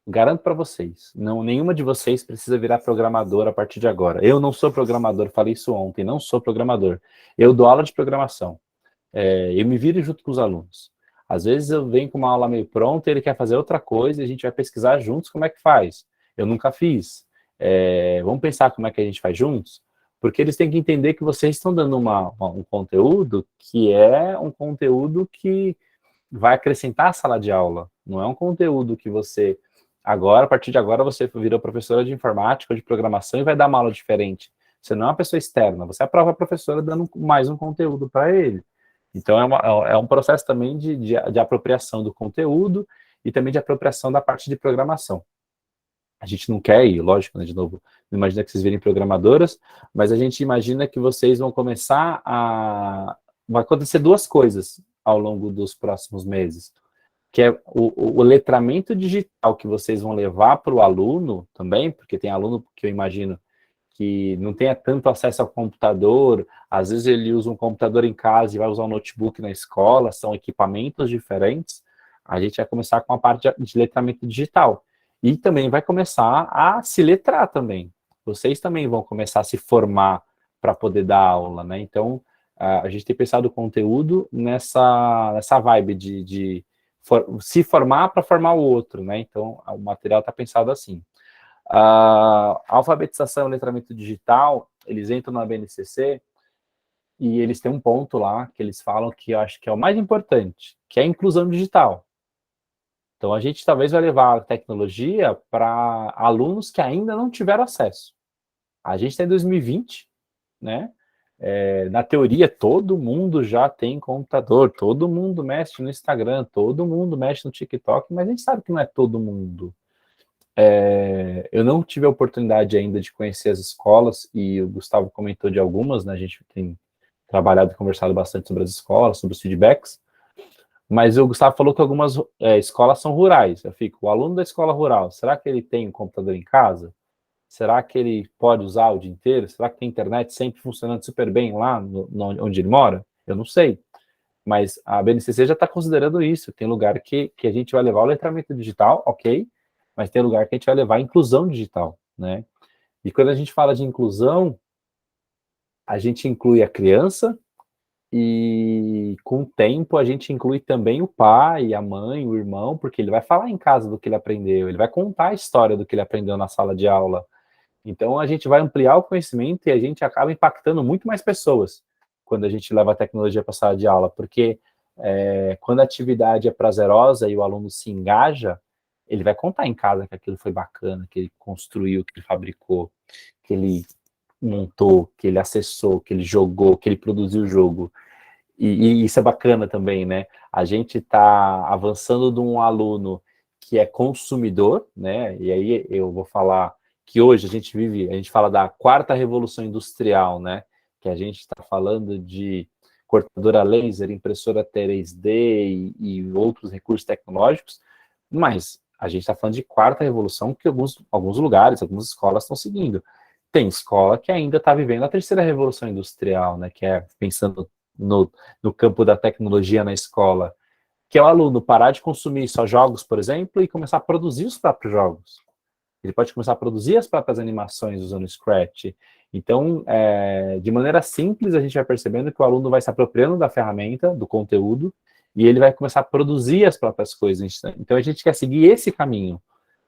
garanto para vocês, nenhuma de vocês precisa virar programador a partir de agora. Eu não sou programador, falei isso ontem, não sou programador. Eu dou aula de programação. Eu me viro junto com os alunos. Às vezes eu venho com uma aula meio pronta, ele quer fazer outra coisa, e a gente vai pesquisar juntos como é que faz. Eu nunca fiz. Vamos pensar como é que a gente faz juntos? Porque eles têm que entender que vocês estão dando um conteúdo que é um conteúdo que vai acrescentar a sala de aula. Não é um conteúdo que você... Agora, a partir de agora, você virou professora de informática ou de programação e vai dar uma aula diferente. Você não é uma pessoa externa, você é a própria professora dando mais um conteúdo para ele. Então, é um processo também de apropriação do conteúdo e também de apropriação da parte de programação. A gente não quer ir, lógico, né, de novo, não imagina que vocês virem programadoras, mas a gente imagina que vocês vão começar vai acontecer 2 coisas ao longo dos próximos meses, que é o letramento digital que vocês vão levar para o aluno também, porque tem aluno que eu imagino que não tenha tanto acesso ao computador, às vezes ele usa um computador em casa e vai usar um notebook na escola, são equipamentos diferentes. A gente vai começar com a parte de letramento digital. E também vai começar a se letrar também. Vocês também vão começar a se formar para poder dar aula, né? Então, a gente tem pensado o conteúdo nessa vibe de se formar para formar o outro, né? Então, o material está pensado assim. A alfabetização e letramento digital, eles entram na BNCC e eles têm um ponto lá que eles falam que eu acho que é o mais importante, que é a inclusão digital. Então, a gente talvez vai levar a tecnologia para alunos que ainda não tiveram acesso. A gente está em 2020, né? Na teoria, todo mundo já tem computador, todo mundo mexe no Instagram, todo mundo mexe no TikTok, mas a gente sabe que não é todo mundo. Eu não tive a oportunidade ainda de conhecer as escolas, e o Gustavo comentou de algumas, né? A gente tem trabalhado e conversado bastante sobre as escolas, sobre os feedbacks, mas o Gustavo falou que algumas escolas são rurais. Eu fico, o aluno da escola rural, será que ele tem um computador em casa? Será que ele pode usar o dia inteiro? Será que tem internet sempre funcionando super bem lá onde ele mora? Eu não sei. Mas a BNCC já está considerando isso. Tem lugar que a gente vai levar o letramento digital, ok, mas tem lugar que a gente vai levar a inclusão digital, né? E quando a gente fala de inclusão, a gente inclui a criança e, com o tempo, a gente inclui também o pai, a mãe, o irmão, porque ele vai falar em casa do que ele aprendeu, ele vai contar a história do que ele aprendeu na sala de aula. Então, a gente vai ampliar o conhecimento e a gente acaba impactando muito mais pessoas quando a gente leva a tecnologia para a sala de aula, porque quando a atividade é prazerosa e o aluno se engaja, ele vai contar em casa que aquilo foi bacana, que ele construiu, que ele fabricou, que ele montou, que ele acessou, que ele jogou, que ele produziu o jogo. E isso é bacana também, né? A gente está avançando de um aluno que é consumidor, né? E aí eu vou falar que hoje a gente fala da quarta revolução industrial, né? Que a gente está falando de cortadora laser, impressora 3D e outros recursos tecnológicos, mas a gente está falando de quarta revolução que alguns lugares, algumas escolas estão seguindo. Tem escola que ainda está vivendo a terceira revolução industrial, né? Que é pensando no campo da tecnologia na escola, que é o aluno parar de consumir só jogos, por exemplo, e começar a produzir os próprios jogos. Ele pode começar a produzir as próprias animações usando o Scratch. Então, de maneira simples, a gente vai percebendo que o aluno vai se apropriando da ferramenta, do conteúdo, e ele vai começar a produzir as próprias coisas. Então, a gente quer seguir esse caminho.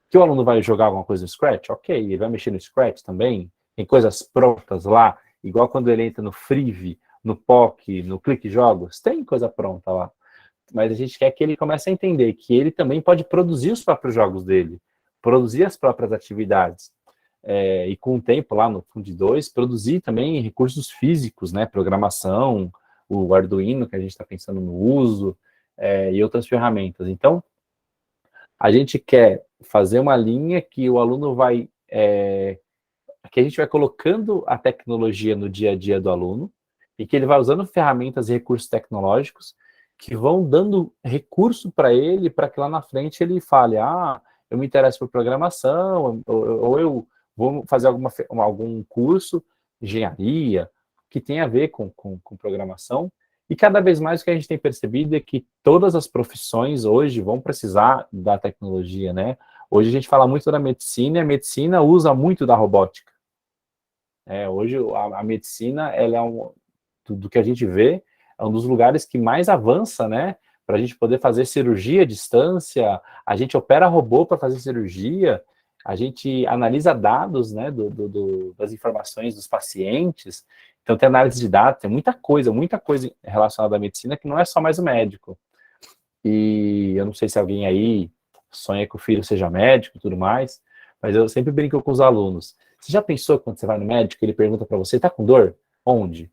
Que o aluno vai jogar alguma coisa no Scratch? Ok, ele vai mexer no Scratch também. Tem coisas prontas lá, igual quando ele entra no Freevee, no POC, no Clique Jogos, tem coisa pronta lá. Mas a gente quer que ele comece a entender que ele também pode produzir os próprios jogos dele, produzir as próprias atividades. E com o tempo, lá no Fund 2, produzir também recursos físicos, né? Programação, o Arduino, que a gente está pensando no uso, e outras ferramentas. Então, a gente quer fazer uma linha que o aluno vai... que a gente vai colocando a tecnologia no dia a dia do aluno, e que ele vai usando ferramentas e recursos tecnológicos que vão dando recurso para ele, para que lá na frente ele fale, eu me interesso por programação, ou eu vou fazer algum curso de engenharia que tem a ver com programação. E cada vez mais o que a gente tem percebido é que todas as profissões hoje vão precisar da tecnologia, né? Hoje a gente fala muito da medicina, e a medicina usa muito da robótica. Hoje a medicina, ela é do que a gente vê, é um dos lugares que mais avança, né? Para a gente poder fazer cirurgia à distância, a gente opera robô para fazer cirurgia, a gente analisa dados, né, das informações dos pacientes. Então tem análise de dados, tem muita coisa relacionada à medicina que não é só mais o médico. E eu não sei se alguém aí sonha que o filho seja médico e tudo mais, mas eu sempre brinco com os alunos. Você já pensou quando você vai no médico, ele pergunta para você, tá com dor? Onde?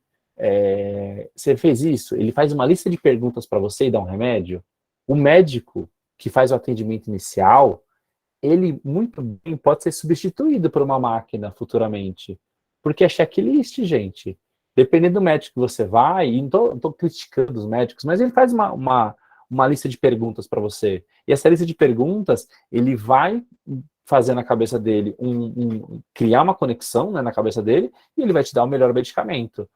Você fez isso? Ele faz uma lista de perguntas para você e dá um remédio? O médico que faz o atendimento inicial, ele muito bem pode ser substituído por uma máquina futuramente. Porque é checklist, gente. Dependendo do médico que você vai, e não estou criticando os médicos, mas ele faz uma lista de perguntas para você. E essa lista de perguntas, ele vai fazer na cabeça dele, criar uma conexão, né, na cabeça dele, e ele vai te dar o melhor medicamento.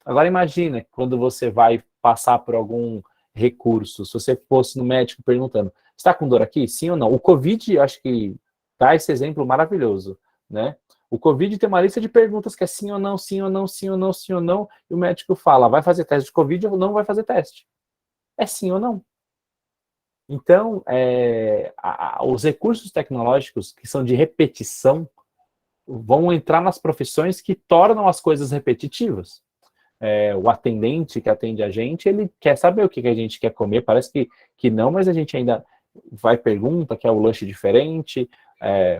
Agora imagina, quando você vai passar por algum recurso, se você fosse no médico perguntando, está com dor aqui? Sim ou não? O Covid, eu acho que dá esse exemplo maravilhoso, né? O Covid tem uma lista de perguntas que é sim ou não, sim ou não, sim ou não, sim ou não, e o médico fala, vai fazer teste de Covid ou não vai fazer teste? É sim ou não. Então, os recursos tecnológicos que são de repetição vão entrar nas profissões que tornam as coisas repetitivas. O atendente que atende a gente, ele quer saber o que a gente quer comer, parece que não, mas a gente ainda vai pergunta, quer o lanche diferente,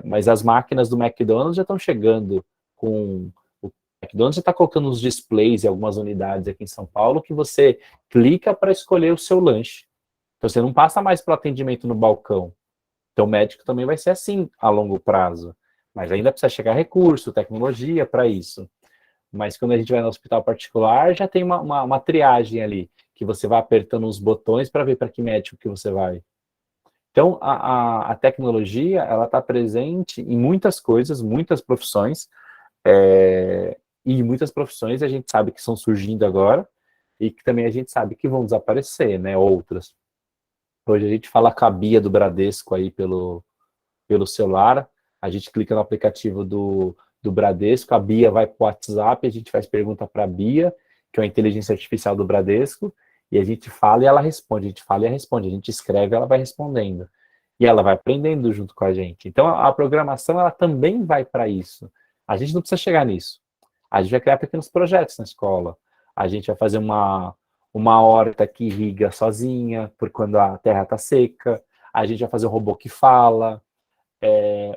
mas as máquinas do McDonald's já estão chegando com... O McDonald's já está colocando os displays em algumas unidades aqui em São Paulo que você clica para escolher o seu lanche. Então você não passa mais para o atendimento no balcão. Então o médico também vai ser assim a longo prazo, mas ainda precisa chegar recurso, tecnologia para isso. Mas quando a gente vai no hospital particular, já tem uma triagem ali, que você vai apertando os botões para ver para que médico que você vai. Então, a tecnologia, ela está presente em muitas coisas, muitas profissões, e muitas profissões a gente sabe que estão surgindo agora, e que também a gente sabe que vão desaparecer, né, outras. Hoje a gente fala com a Bia do Bradesco aí pelo celular, a gente clica no aplicativo do Bradesco, a Bia vai para o WhatsApp, a gente faz pergunta para a Bia, que é a inteligência artificial do Bradesco, e a gente fala e ela responde, a gente fala e ela responde, a gente escreve e ela vai respondendo. E ela vai aprendendo junto com a gente. Então, a programação, ela também vai para isso. A gente não precisa chegar nisso. A gente vai criar pequenos projetos na escola. A gente vai fazer uma horta que irriga sozinha, por quando a terra está seca. a gente vai fazer um robô que fala.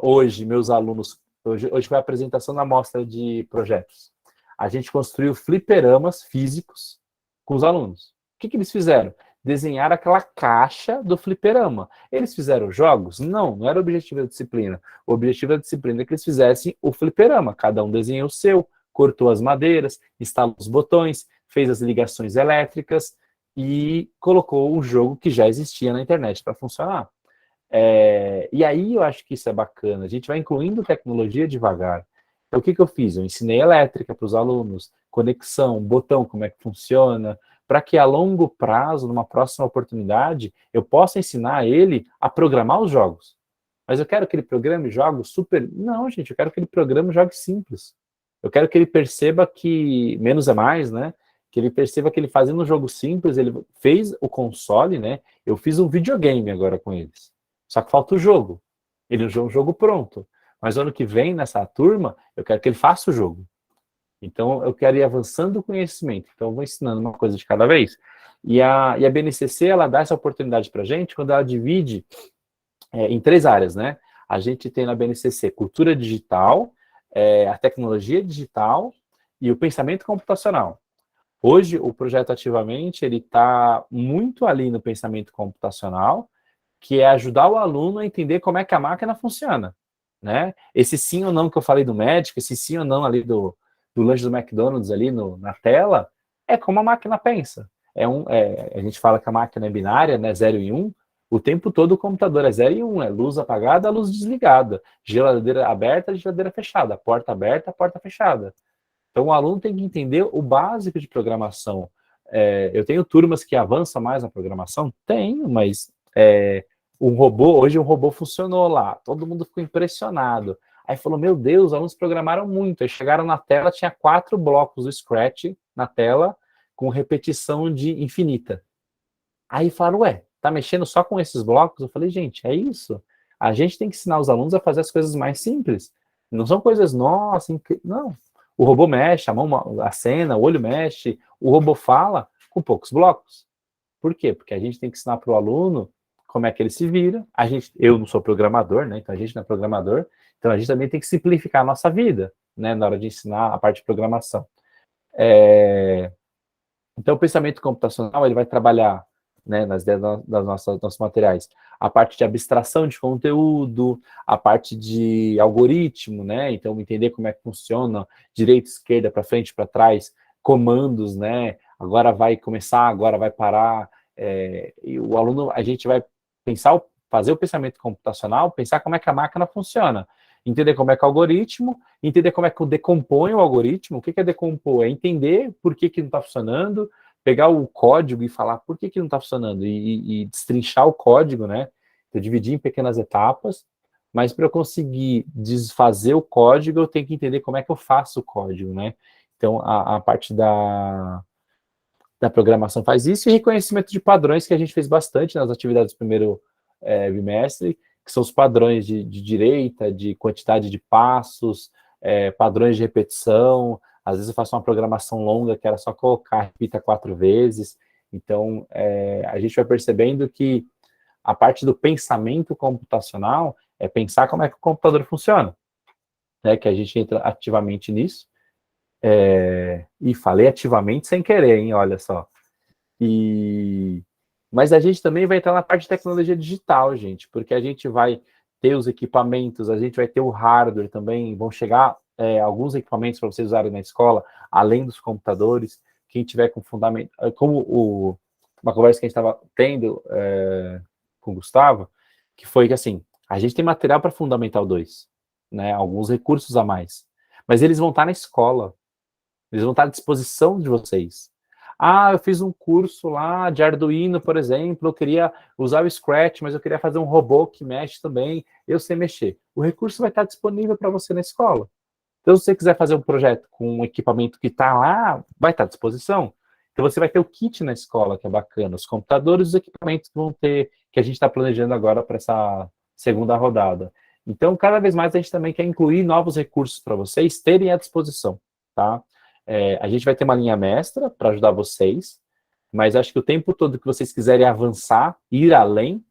Hoje, meus alunos... Hoje foi a apresentação da mostra de projetos. A gente construiu fliperamas físicos com os alunos. O que eles fizeram? Desenhar aquela caixa do fliperama. Eles fizeram jogos? Não era o objetivo da disciplina. O objetivo da disciplina é que eles fizessem o fliperama. Cada um desenhou o seu, cortou as madeiras, instalou os botões, fez as ligações elétricas e colocou o jogo que já existia na internet para funcionar. E aí eu acho que isso é bacana. A gente vai incluindo tecnologia devagar. Então, o que eu fiz? Eu ensinei elétrica para os alunos, conexão, botão, como é que funciona, para que a longo prazo, numa próxima oportunidade, eu possa ensinar ele a programar os jogos. Mas eu quero que ele programe jogos super... Não, gente, eu quero que ele programe jogos simples. Eu quero que ele perceba que menos é mais, né? Que ele perceba que ele fazendo um jogo simples, ele fez o console, né? Eu fiz um videogame agora com eles. Só que falta o jogo. Ele usou um jogo pronto. Mas ano que vem, nessa turma, eu quero que ele faça o jogo. Então, eu quero ir avançando o conhecimento. Então, eu vou ensinando uma coisa de cada vez. E a BNCC, ela dá essa oportunidade para a gente quando ela divide em 3 áreas, né? A gente tem na BNCC cultura digital, a tecnologia digital e o pensamento computacional. Hoje, o projeto Ativamente, ele está muito ali no pensamento computacional, que é ajudar o aluno a entender como é que a máquina funciona, né? Esse sim ou não que eu falei do médico, esse sim ou não ali do lanche do McDonald's ali na tela, é como a máquina pensa. A gente fala que a máquina é binária, né, 0 e 1, o tempo todo o computador é 0 e 1, é luz apagada, luz desligada, geladeira aberta, geladeira fechada, porta aberta, porta fechada. Então o aluno tem que entender o básico de programação. Eu tenho turmas que avançam mais na programação? Tenho, mas hoje um robô funcionou lá, todo mundo ficou impressionado. Aí falou, meu Deus, os alunos programaram muito. Aí chegaram na tela, tinha 4 blocos do Scratch na tela, com repetição de infinita. Aí falaram, tá mexendo só com esses blocos? Eu falei, gente, é isso. A gente tem que ensinar os alunos a fazer as coisas mais simples. Não são coisas, nossa, não. O robô mexe, a mão acena, o olho mexe, o robô fala com poucos blocos. Por quê? Porque a gente tem que ensinar para o aluno como é que ele se vira. Eu não sou programador, né? Então a gente não é programador. Então a gente também tem que simplificar a nossa vida, né? Na hora de ensinar a parte de programação. Então o pensamento computacional, ele vai trabalhar, né, nas ideias das nossos materiais, a parte de abstração de conteúdo, a parte de algoritmo, né? Então entender como é que funciona direita, esquerda, para frente, para trás, comandos, né? Agora vai começar, agora vai parar. E o aluno, a gente vai fazer o pensamento computacional, pensar como é que a máquina funciona, entender como é que é o algoritmo, entender como é que eu decomponho o algoritmo. O que é decompor? É entender por que não está funcionando, pegar o código e falar por que não está funcionando, e destrinchar o código, né? Então, dividir em pequenas etapas, mas para eu conseguir desfazer o código, eu tenho que entender como é que eu faço o código, né? Então, a parte da programação faz isso, e reconhecimento de padrões, que a gente fez bastante nas atividades do primeiro bimestre, que são os padrões de direita, de quantidade de passos, padrões de repetição. Às vezes eu faço uma programação longa que era só colocar, repita 4 vezes. Então, a gente vai percebendo que a parte do pensamento computacional é pensar como é que o computador funciona, né? Que a gente entra ativamente nisso. E falei ativamente sem querer, hein? Olha só. Mas a gente também vai entrar na parte de tecnologia digital, gente, porque a gente vai ter os equipamentos, a gente vai ter o hardware também, vão chegar alguns equipamentos para vocês usarem na escola, além dos computadores. Quem tiver com fundamento, como uma conversa que a gente estava tendo com o Gustavo, que foi que assim, a gente tem material para Fundamental 2, né, alguns recursos a mais, mas eles vão estar na escola, eles vão estar à disposição de vocês. Eu fiz um curso lá de Arduino, por exemplo, eu queria usar o Scratch, mas eu queria fazer um robô que mexe também, eu sei mexer. O recurso vai estar disponível para você na escola. Então, se você quiser fazer um projeto com um equipamento que está lá, vai estar à disposição. Então, você vai ter o kit na escola, que é bacana, os computadores e os equipamentos que vão ter, que a gente está planejando agora para essa segunda rodada. Então, cada vez mais a gente também quer incluir novos recursos para vocês terem à disposição, tá? A gente vai ter uma linha mestra para ajudar vocês, mas acho que o tempo todo que vocês quiserem avançar, ir além,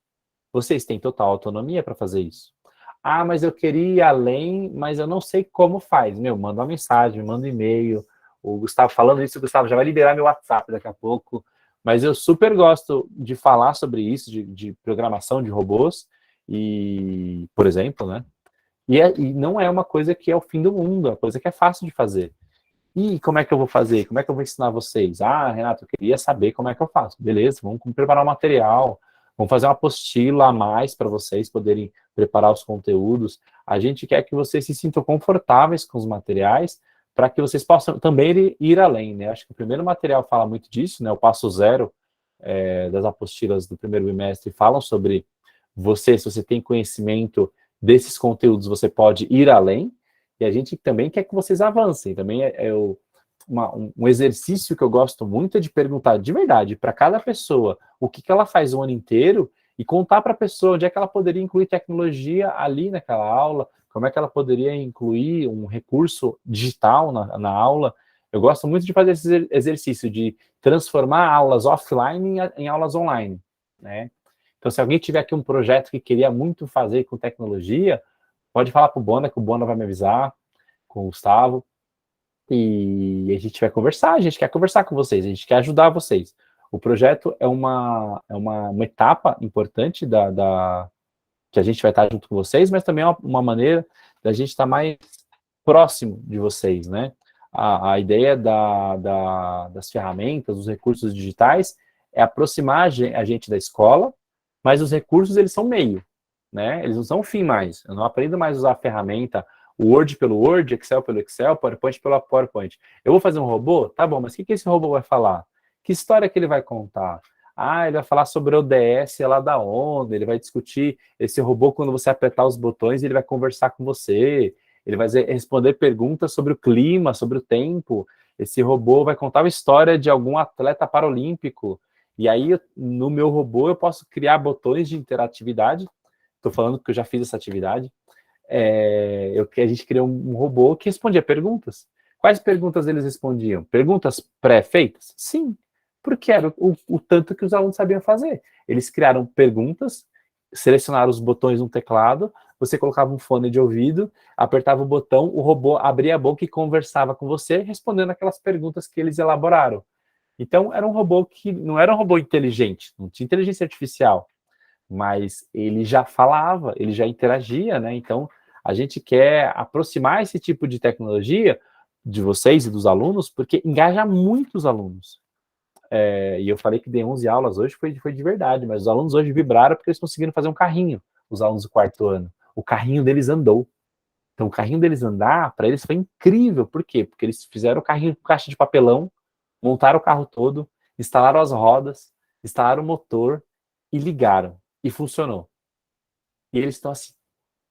Vocês têm total autonomia para fazer isso. Ah, mas eu queria ir além, mas eu não sei como faz. Manda uma mensagem, manda um e-mail. O Gustavo falando isso, o Gustavo já vai liberar meu WhatsApp daqui a pouco. Mas eu super gosto de falar sobre isso, de programação de robôs, e, por exemplo, né? E não é uma coisa que é o fim do mundo, é uma coisa que é fácil de fazer. E como é que eu vou fazer? Como é que eu vou ensinar vocês? Ah, Renato, eu queria saber como é que eu faço. Beleza, vamos preparar um material, vamos fazer uma apostila a mais para vocês poderem preparar os conteúdos. A gente quer que vocês se sintam confortáveis com os materiais para que vocês possam também ir além, né? Acho que o primeiro material fala muito disso, né? O passo zero das apostilas do primeiro bimestre falam sobre se você tem conhecimento desses conteúdos, você pode ir além. E a gente também quer que vocês avancem. Também um exercício que eu gosto muito é de perguntar de verdade para cada pessoa o que ela faz o ano inteiro e contar para a pessoa onde é que ela poderia incluir tecnologia ali naquela aula, como é que ela poderia incluir um recurso digital na aula. Eu gosto muito de fazer esse exercício de transformar aulas offline em aulas online, né? Então, se alguém tiver aqui um projeto que queria muito fazer com tecnologia, pode falar para o Bona, que o Bona vai me avisar, com o Gustavo, e a gente vai conversar, a gente quer conversar com vocês, a gente quer ajudar vocês. O projeto é uma etapa importante que a gente vai estar junto com vocês, mas também é uma maneira da gente estar mais próximo de vocês, né? A ideia das ferramentas, dos recursos digitais, é aproximar a gente da escola, mas os recursos, eles são meio, né? Eles não são fim mais. Eu não aprendo mais a usar a ferramenta Word pelo Word, Excel pelo Excel, PowerPoint pelo PowerPoint. Eu vou fazer um robô? Tá bom, mas o que esse robô vai falar? Que história que ele vai contar? Ah, ele vai falar sobre o ODS lá da onda, ele vai discutir esse robô, quando você apertar os botões, ele vai conversar com você, ele vai responder perguntas sobre o clima, sobre o tempo. Esse robô vai contar a história de algum atleta paralímpico. E aí, no meu robô, eu posso criar botões de interatividade. Estou falando que eu já fiz essa atividade. A gente criou um robô que respondia perguntas. Quais perguntas eles respondiam? Perguntas pré-feitas? Sim, porque era o tanto que os alunos sabiam fazer. Eles criaram perguntas, selecionaram os botões no teclado, você colocava um fone de ouvido, apertava o botão, o robô abria a boca e conversava com você, respondendo aquelas perguntas que eles elaboraram. Então, era um robô que não era um robô inteligente, não tinha inteligência artificial, mas ele já falava, ele já interagia, né? Então, a gente quer aproximar esse tipo de tecnologia de vocês e dos alunos, porque engaja muitos alunos. E eu falei que dei 11 aulas hoje, foi de verdade, mas os alunos hoje vibraram porque eles conseguiram fazer um carrinho, os alunos do quarto ano. O carrinho deles andou. Então, o carrinho deles andar, para eles foi incrível. Por quê? Porque eles fizeram o carrinho com caixa de papelão, montaram o carro todo, instalaram as rodas, instalaram o motor e ligaram. E funcionou. E eles estão assim,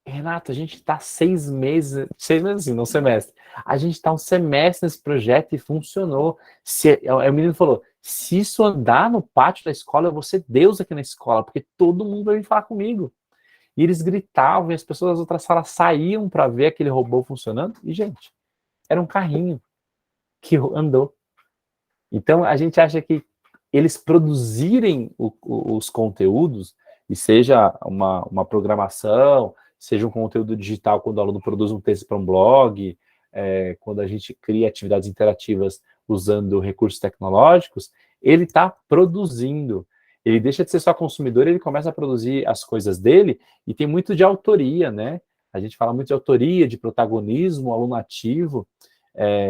Renato, a gente está 6 meses assim, não semestre. A gente está um semestre nesse projeto e funcionou. O menino falou, se isso andar no pátio da escola, eu vou ser Deus aqui na escola, porque todo mundo vai vir falar comigo. E eles gritavam, e as pessoas das outras salas saíam para ver aquele robô funcionando. E, gente, era um carrinho que andou. Então, a gente acha que eles produzirem os conteúdos, e seja uma programação, seja um conteúdo digital, quando o aluno produz um texto para um blog, quando a gente cria atividades interativas usando recursos tecnológicos, ele está produzindo. Ele deixa de ser só consumidor, ele começa a produzir as coisas dele, e tem muito de autoria, né? A gente fala muito de autoria, de protagonismo, aluno ativo,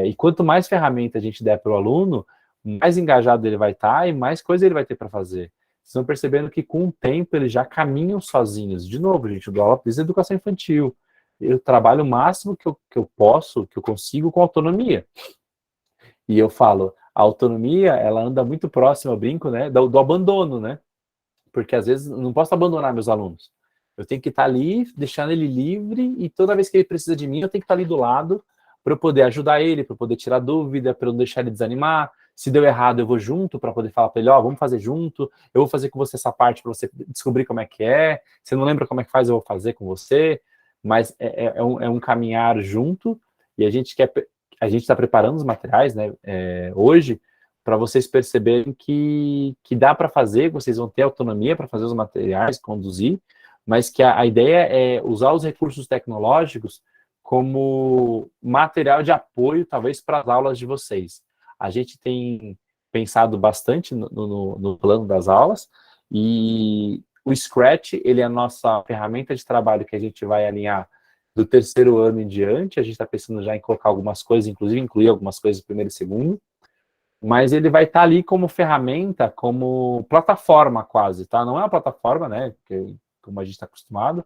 e quanto mais ferramenta a gente der para o aluno, mais engajado ele vai estar e mais coisa ele vai ter para fazer. Vocês estão percebendo que com o tempo eles já caminham sozinhos. De novo, gente, eu dou aula de educação infantil. Eu trabalho o máximo que eu posso, que eu consigo com autonomia. E eu falo, a autonomia, ela anda muito próxima, eu brinco, né, do abandono, né? Porque às vezes eu não posso abandonar meus alunos. Eu tenho que estar ali, deixando ele livre, e toda vez que ele precisa de mim, eu tenho que estar ali do lado para eu poder ajudar ele, para eu poder tirar dúvida, para eu não deixar ele desanimar. Se deu errado, eu vou junto para poder falar para ele, vamos fazer junto, eu vou fazer com você essa parte para você descobrir como é que é, você não lembra como é que faz, eu vou fazer com você, mas é um caminhar junto, e a gente está preparando os materiais, né, hoje, para vocês perceberem que dá para fazer, que vocês vão ter autonomia para fazer os materiais, conduzir, mas que a ideia é usar os recursos tecnológicos como material de apoio, talvez, para as aulas de vocês. A gente tem pensado bastante no plano das aulas, e o Scratch, ele é a nossa ferramenta de trabalho que a gente vai alinhar do terceiro ano em diante. A gente está pensando já em colocar algumas coisas, inclusive incluir algumas coisas do primeiro e segundo, mas ele vai estar ali como ferramenta, como plataforma quase, tá? Não é uma plataforma, né, como a gente está acostumado,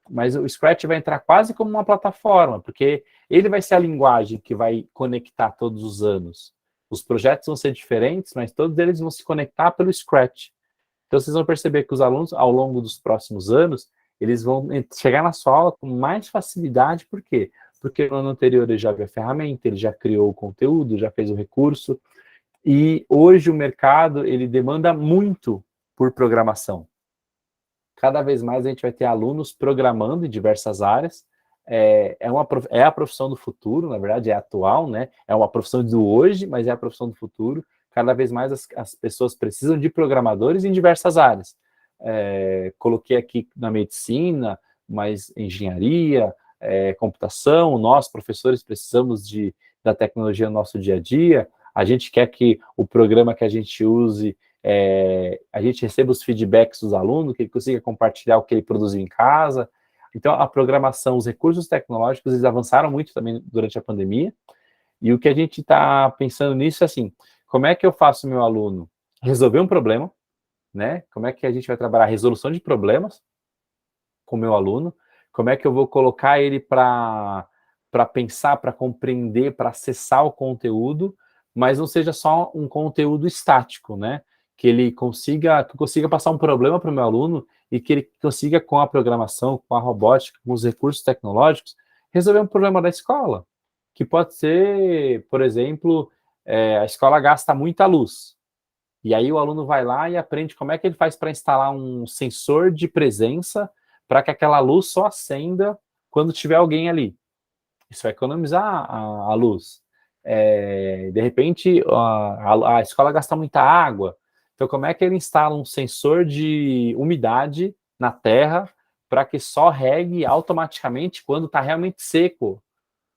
mas o Scratch vai entrar quase como uma plataforma, porque ele vai ser a linguagem que vai conectar todos os anos. Os projetos vão ser diferentes, mas todos eles vão se conectar pelo Scratch. Então, vocês vão perceber que os alunos, ao longo dos próximos anos, eles vão chegar na sua aula com mais facilidade. Por quê? Porque no ano anterior ele já viu a ferramenta, ele já criou o conteúdo, já fez o recurso, e hoje o mercado, ele demanda muito por programação. Cada vez mais a gente vai ter alunos programando em diversas áreas. É a profissão do futuro, na verdade, é atual, né? É uma profissão do hoje, mas é a profissão do futuro. Cada vez mais as pessoas precisam de programadores em diversas áreas. Coloquei aqui na medicina, mas engenharia, computação. Nós, professores, precisamos da tecnologia no nosso dia a dia. A gente quer que o programa que a gente use, a gente receba os feedbacks dos alunos, que ele consiga compartilhar o que ele produziu em casa. Então, a programação, os recursos tecnológicos, eles avançaram muito também durante a pandemia, e o que a gente está pensando nisso é assim, como é que eu faço o meu aluno resolver um problema, né? Como é que a gente vai trabalhar a resolução de problemas com o meu aluno? Como é que eu vou colocar ele para pensar, para compreender, para acessar o conteúdo, mas não seja só um conteúdo estático, né? Que ele consiga passar um problema para o meu aluno e que ele consiga, com a programação, com a robótica, com os recursos tecnológicos, resolver um problema da escola. Que pode ser, por exemplo, a escola gasta muita luz. E aí o aluno vai lá e aprende como é que ele faz para instalar um sensor de presença para que aquela luz só acenda quando tiver alguém ali. Isso vai economizar a luz. De repente, a escola gasta muita água. Então, como é que ele instala um sensor de umidade na terra para que só regue automaticamente quando está realmente seco?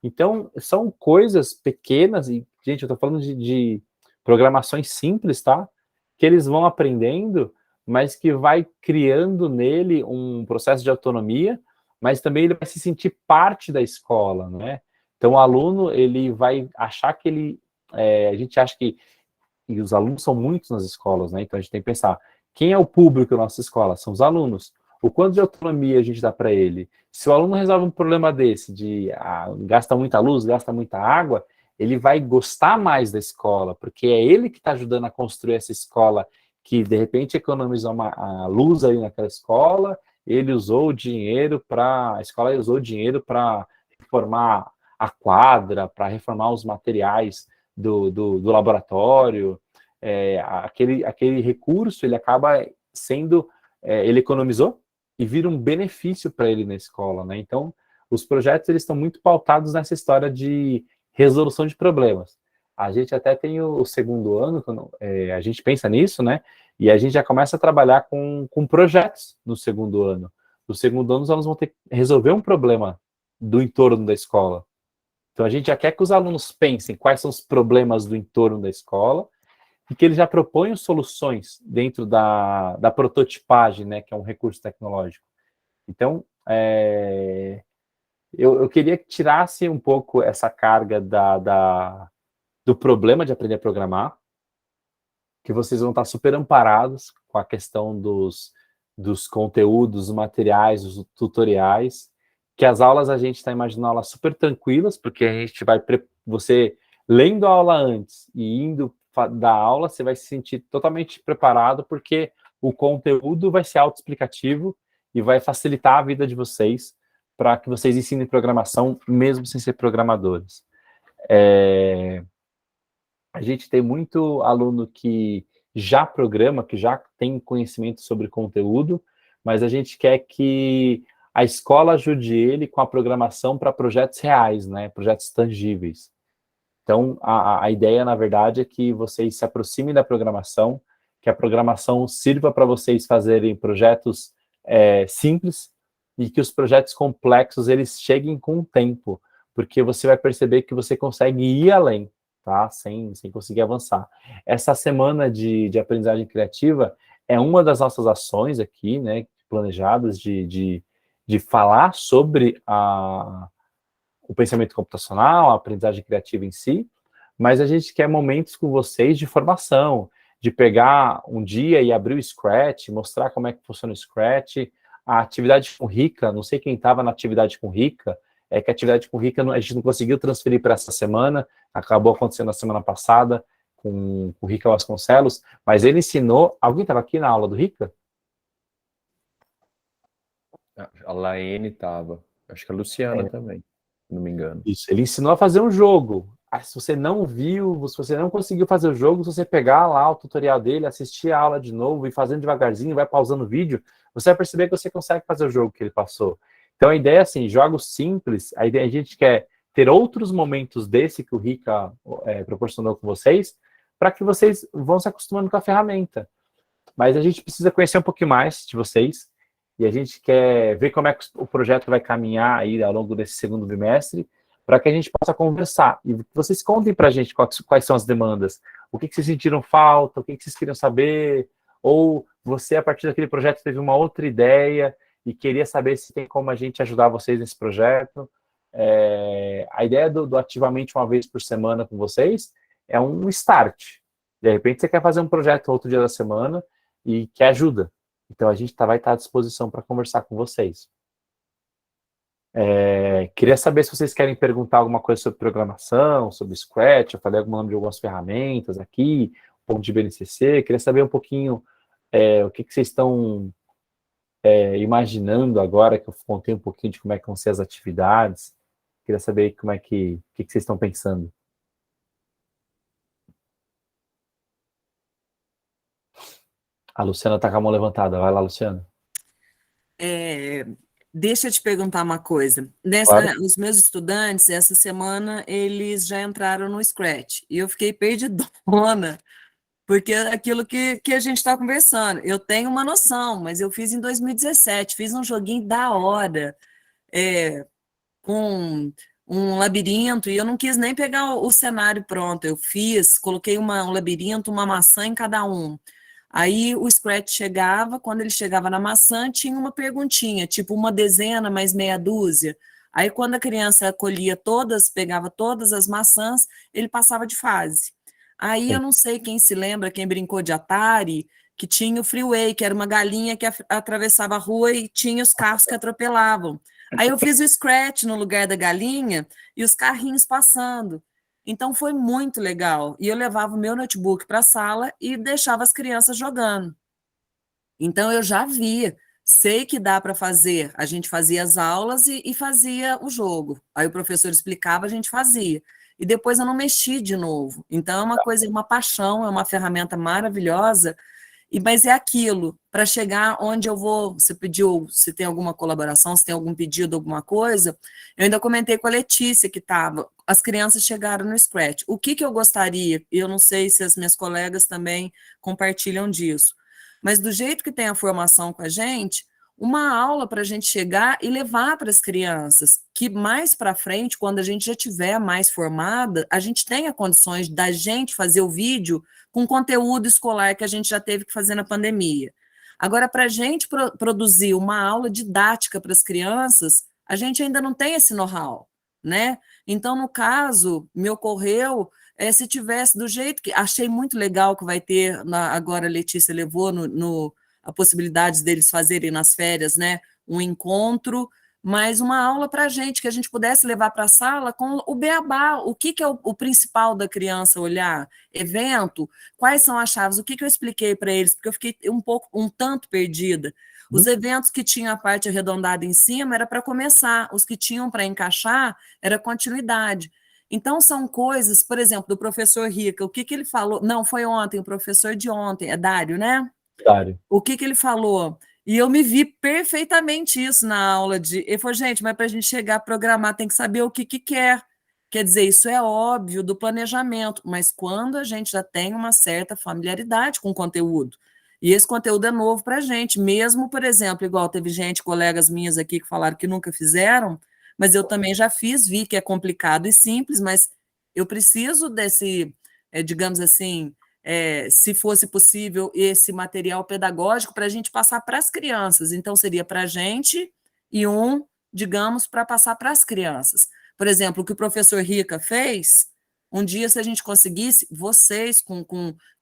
Então, são coisas pequenas, e, gente, eu estou falando de programações simples, tá? Que eles vão aprendendo, mas que vai criando nele um processo de autonomia, mas também ele vai se sentir parte da escola, né? Então, o aluno, ele vai achar que ele... a gente acha que... E os alunos são muitos nas escolas, né? Então, a gente tem que pensar, quem é o público da nossa escola? São os alunos. O quanto de autonomia a gente dá para ele? Se o aluno resolve um problema desse, gasta muita luz, gasta muita água, ele vai gostar mais da escola, porque é ele que está ajudando a construir essa escola que, de repente, economizou a luz ali naquela escola, ele usou o dinheiro a escola usou o dinheiro para reformar a quadra, para reformar os materiais do laboratório. Aquele recurso, ele acaba sendo, ele economizou e vira um benefício para ele na escola, né? Então, os projetos, eles estão muito pautados nessa história de resolução de problemas. A gente até tem o segundo ano, quando, a gente pensa nisso, né? E a gente já começa a trabalhar com projetos no segundo ano. No segundo ano, os alunos vão ter que resolver um problema do entorno da escola. Então, a gente já quer que os alunos pensem quais são os problemas do entorno da escola e que eles já proponham soluções dentro da prototipagem, né, que é um recurso tecnológico. Então, eu queria que tirasse um pouco essa carga do problema de aprender a programar, que vocês vão estar super amparados com a questão dos conteúdos, dos materiais, dos tutoriais, que as aulas a gente está imaginando aulas super tranquilas, porque a gente vai, você lendo a aula antes e indo da aula, você vai se sentir totalmente preparado, porque o conteúdo vai ser autoexplicativo e vai facilitar a vida de vocês, para que vocês ensinem programação, mesmo sem ser programadores. A gente tem muito aluno que já programa, que já tem conhecimento sobre conteúdo, mas a gente quer que a escola ajude ele com a programação para projetos reais, né? Projetos tangíveis. Então, a ideia, na verdade, é que vocês se aproximem da programação, que a programação sirva para vocês fazerem projetos simples e que os projetos complexos, eles cheguem com o tempo, porque você vai perceber que você consegue ir além, tá? Sem conseguir avançar. Essa semana de aprendizagem criativa é uma das nossas ações aqui, né, planejadas de falar sobre o pensamento computacional, a aprendizagem criativa em si, mas a gente quer momentos com vocês de formação, de pegar um dia e abrir o Scratch, mostrar como é que funciona o Scratch, a atividade com Rica, não sei quem estava na atividade com Rica, que a atividade com Rica a gente não conseguiu transferir para essa semana, acabou acontecendo na semana passada com o Rica Vasconcelos, mas ele ensinou, alguém estava aqui na aula do Rica? A Laene estava, acho que a Luciana também, se não me engano. Isso, ele ensinou a fazer um jogo. Se você não viu, se você não conseguiu fazer o jogo, se você pegar lá o tutorial dele, assistir a aula de novo e fazendo devagarzinho, vai pausando o vídeo, você vai perceber que você consegue fazer o jogo que ele passou. Então a ideia é assim, jogos simples, a gente quer ter outros momentos desse que o Rica proporcionou com vocês, para que vocês vão se acostumando com a ferramenta. Mas a gente precisa conhecer um pouquinho mais de vocês, e a gente quer ver como é que o projeto vai caminhar aí ao longo desse segundo bimestre, para que a gente possa conversar. E vocês contem para a gente quais são as demandas, o que vocês sentiram falta, o que vocês queriam saber, ou você, a partir daquele projeto, teve uma outra ideia e queria saber se tem como a gente ajudar vocês nesse projeto. A ideia do Ativamente uma vez por semana com vocês é um start. De repente você quer fazer um projeto outro dia da semana e quer ajuda. Então a gente vai estar à disposição para conversar com vocês. Queria saber se vocês querem perguntar alguma coisa sobre programação, sobre Scratch. Eu falei algum nome de algumas ferramentas aqui, um pouco de BNCC. Queria saber um pouquinho o que vocês estão imaginando agora, que eu contei um pouquinho de como é que vão ser as atividades. Queria saber como que vocês estão pensando. A Luciana está com a mão levantada. Vai lá, Luciana. Deixa eu te perguntar uma coisa. Claro. Os meus estudantes, essa semana, eles já entraram no Scratch. E eu fiquei perdidona, porque é aquilo que a gente está conversando. Eu tenho uma noção, mas eu fiz em 2017, fiz um joguinho da hora, com um labirinto, e eu não quis nem pegar o cenário pronto. Eu coloquei um labirinto, uma maçã em cada um. Aí o Scratch chegava, quando ele chegava na maçã, tinha uma perguntinha, tipo uma dezena mais meia dúzia. Aí quando a criança colhia todas, pegava todas as maçãs, ele passava de fase. Aí eu não sei quem se lembra, quem brincou de Atari, que tinha o Freeway, que era uma galinha que atravessava a rua e tinha os carros que atropelavam. Aí eu fiz o Scratch no lugar da galinha e os carrinhos passando. Então foi muito legal. E eu levava o meu notebook para a sala e deixava as crianças jogando. Então eu já via, sei que dá para fazer. A gente fazia as aulas e fazia o jogo. Aí o professor explicava, a gente fazia. E depois eu não mexi de novo. Então é uma coisa, é uma paixão, é uma ferramenta maravilhosa. Mas é aquilo, para chegar onde eu vou, você pediu se tem alguma colaboração, se tem algum pedido, alguma coisa, eu ainda comentei com a Letícia que estava, as crianças chegaram no Scratch. O que eu gostaria, e eu não sei se as minhas colegas também compartilham disso, mas do jeito que tem a formação com a gente, uma aula para a gente chegar e levar para as crianças, que mais para frente, quando a gente já tiver mais formada, a gente tenha condições da gente fazer o vídeo com conteúdo escolar que a gente já teve que fazer na pandemia. Agora, para a gente produzir uma aula didática para as crianças, a gente ainda não tem esse know-how, né? Então, no caso, me ocorreu, se tivesse do jeito que... Achei muito legal que vai ter, agora a Letícia levou a possibilidade deles fazerem nas férias, né, um encontro, mas uma aula para a gente, que a gente pudesse levar para a sala com o beabá, o que é o principal da criança olhar, evento, quais são as chaves, o que eu expliquei para eles, porque eu fiquei um tanto perdida. Os eventos que tinham a parte arredondada em cima era para começar, os que tinham para encaixar era continuidade. Então, são coisas, por exemplo, do professor Rica, o que ele falou, não, foi ontem, o professor de ontem, é Dário, né? Dário. O que ele falou? E eu me vi perfeitamente isso na aula ele falou, gente, mas para a gente chegar a programar tem que saber o que quer. Quer dizer, isso é óbvio do planejamento, mas quando a gente já tem uma certa familiaridade com o conteúdo, e esse conteúdo é novo para a gente, mesmo, por exemplo, igual teve gente, colegas minhas aqui que falaram que nunca fizeram, mas eu também já fiz, vi que é complicado e simples, mas eu preciso desse, digamos assim, se fosse possível, esse material pedagógico para a gente passar para as crianças. Então, seria para a gente e digamos, para passar para as crianças. Por exemplo, o que o professor Rica fez, um dia, se a gente conseguisse, vocês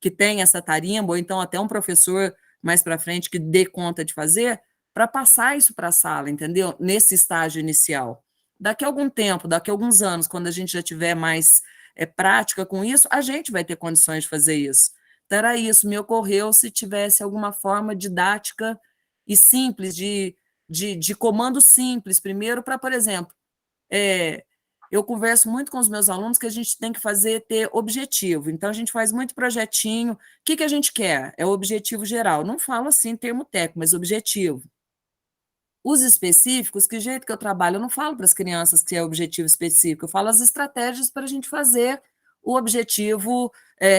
que têm essa tarimba, ou então até um professor mais para frente que dê conta de fazer, para passar isso para a sala, entendeu? Nesse estágio inicial. Daqui a algum tempo, daqui a alguns anos, quando a gente já tiver mais prática com isso, a gente vai ter condições de fazer isso. Então, era isso, me ocorreu se tivesse alguma forma didática e simples, de comando simples, primeiro, para, por exemplo, eu converso muito com os meus alunos que a gente tem que ter objetivo. Então, a gente faz muito projetinho. O que a gente quer? É o objetivo geral. Não falo assim em termo técnico, mas objetivo. Os específicos, que jeito que eu trabalho? Eu não falo para as crianças que é objetivo específico, eu falo as estratégias para a gente fazer o objetivo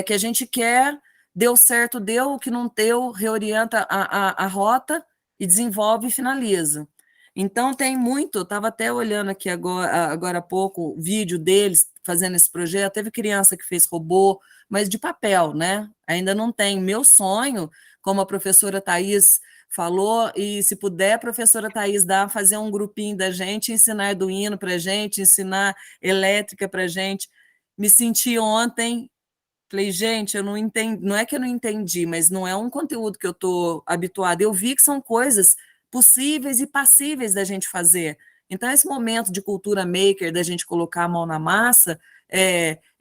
que a gente quer, deu certo, deu, o que não deu, reorienta a rota e desenvolve e finaliza. Então, tem muito, eu estava até olhando aqui agora há pouco o vídeo deles fazendo esse projeto, teve criança que fez robô, mas de papel, né? Ainda não tem. Meu sonho, como a professora Thais falou, e se puder, professora Thais, fazer um grupinho da gente, ensinar Arduino para a gente, ensinar elétrica para a gente. Me senti ontem, falei, gente, eu não entendi, não é que eu não entendi, mas não é um conteúdo que eu estou habituada. Eu vi que são coisas possíveis e passíveis da gente fazer. Então, esse momento de cultura maker, da gente colocar a mão na massa,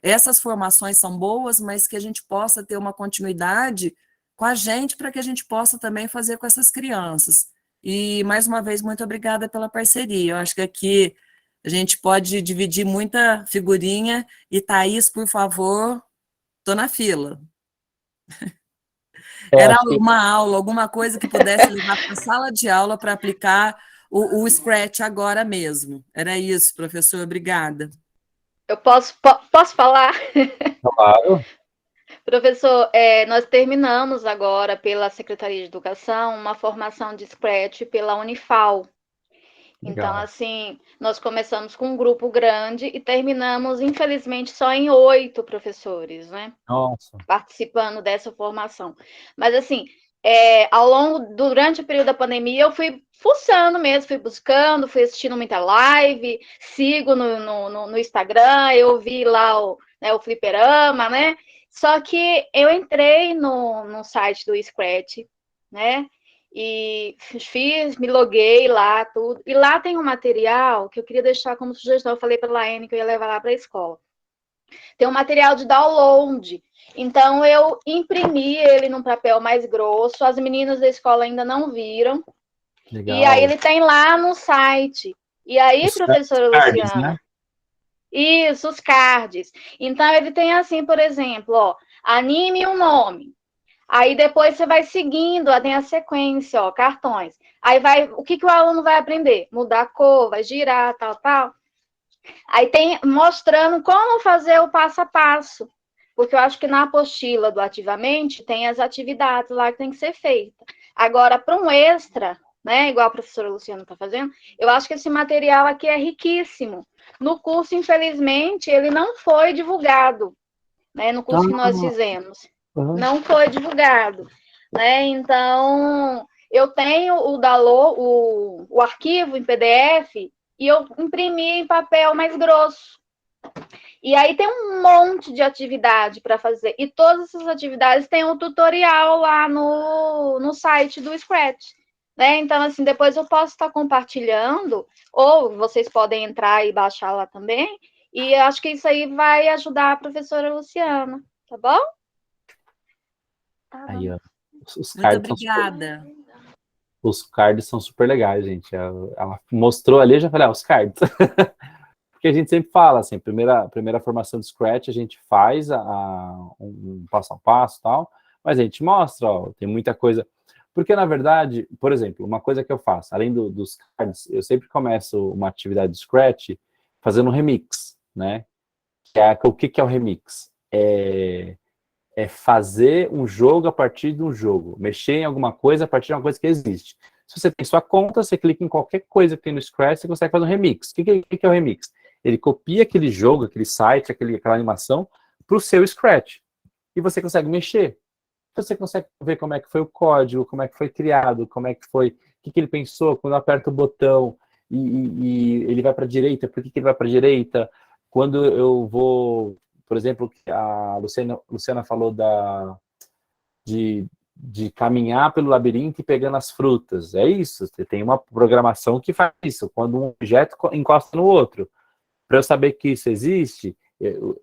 essas formações são boas, mas que a gente possa ter uma continuidade com a gente, para que a gente possa também fazer com essas crianças. E, mais uma vez, muito obrigada pela parceria. Eu acho que aqui a gente pode dividir muita figurinha. E, Thaís, por favor, estou na fila. Era uma aula, alguma coisa que pudesse levar para a sala de aula para aplicar o Scratch agora mesmo. Era isso, professor, obrigada. Eu posso falar? Claro. Professor, nós terminamos agora pela Secretaria de Educação uma formação de Scratch pela Unifal. Então, assim, nós começamos com um grupo grande e terminamos, infelizmente, só em 8 professores, né? Nossa. Participando dessa formação. Mas, assim, durante o período da pandemia, eu fui fuçando mesmo, fui buscando, fui assistindo muita live, sigo no Instagram, eu vi lá o Fliperama, né? Só que eu entrei no site do Scratch, né? E me loguei lá, tudo. E lá tem um material que eu queria deixar como sugestão. Eu falei para a Laene que eu ia levar lá para a escola. Tem um material de download. Então, eu imprimi ele num papel mais grosso. As meninas da escola ainda não viram. Legal. E aí ele tem lá no site. E aí, professora Luciana... Né? Isso, os cards. Então, ele tem assim, por exemplo, ó, anime um nome. Aí depois você vai seguindo, tem a sequência, ó, cartões. Aí o que o aluno vai aprender? Mudar a cor, vai girar, tal. Aí tem mostrando como fazer o passo a passo. Porque eu acho que na apostila do Ativamente tem as atividades lá que tem que ser feita. Agora, para um extra, né, igual a professora Luciana está fazendo, eu acho que esse material aqui é riquíssimo. No curso, infelizmente, ele não foi divulgado, né, no curso que nós fizemos. Uhum. Não foi divulgado, né? Então, eu tenho o arquivo em PDF e eu imprimi em papel mais grosso. E aí tem um monte de atividade para fazer. E todas essas atividades tem um tutorial lá no site do Scratch, né? Então, assim, depois eu posso estar compartilhando, ou vocês podem entrar e baixar lá também. E eu acho que isso aí vai ajudar a professora Luciana, tá bom? Aí, ó. Muito obrigada. Os cards são super legais, gente. Ela mostrou ali, eu já falei, os cards. Porque a gente sempre fala, assim, primeira formação de Scratch, a gente faz um passo a passo e tal, mas a gente mostra, ó, tem muita coisa. Porque, na verdade, por exemplo, uma coisa que eu faço, além dos cards, eu sempre começo uma atividade de Scratch fazendo um remix, né? O que é o remix? É fazer um jogo a partir de um jogo, mexer em alguma coisa a partir de uma coisa que existe. Se você tem sua conta, você clica em qualquer coisa que tem no Scratch, você consegue fazer um remix. O que é o remix? Ele copia aquele jogo, aquele site, aquela animação para o seu Scratch. E você consegue mexer. Você consegue ver como é que foi o código, como é que foi criado, como é que foi, o que ele pensou quando aperta o botão e ele vai para a direita, por que ele vai para a direita? Quando eu vou, por exemplo, a Luciana falou de caminhar pelo labirinto e pegando as frutas. É isso, você tem uma programação que faz isso, quando um objeto encosta no outro. Para eu saber que isso existe,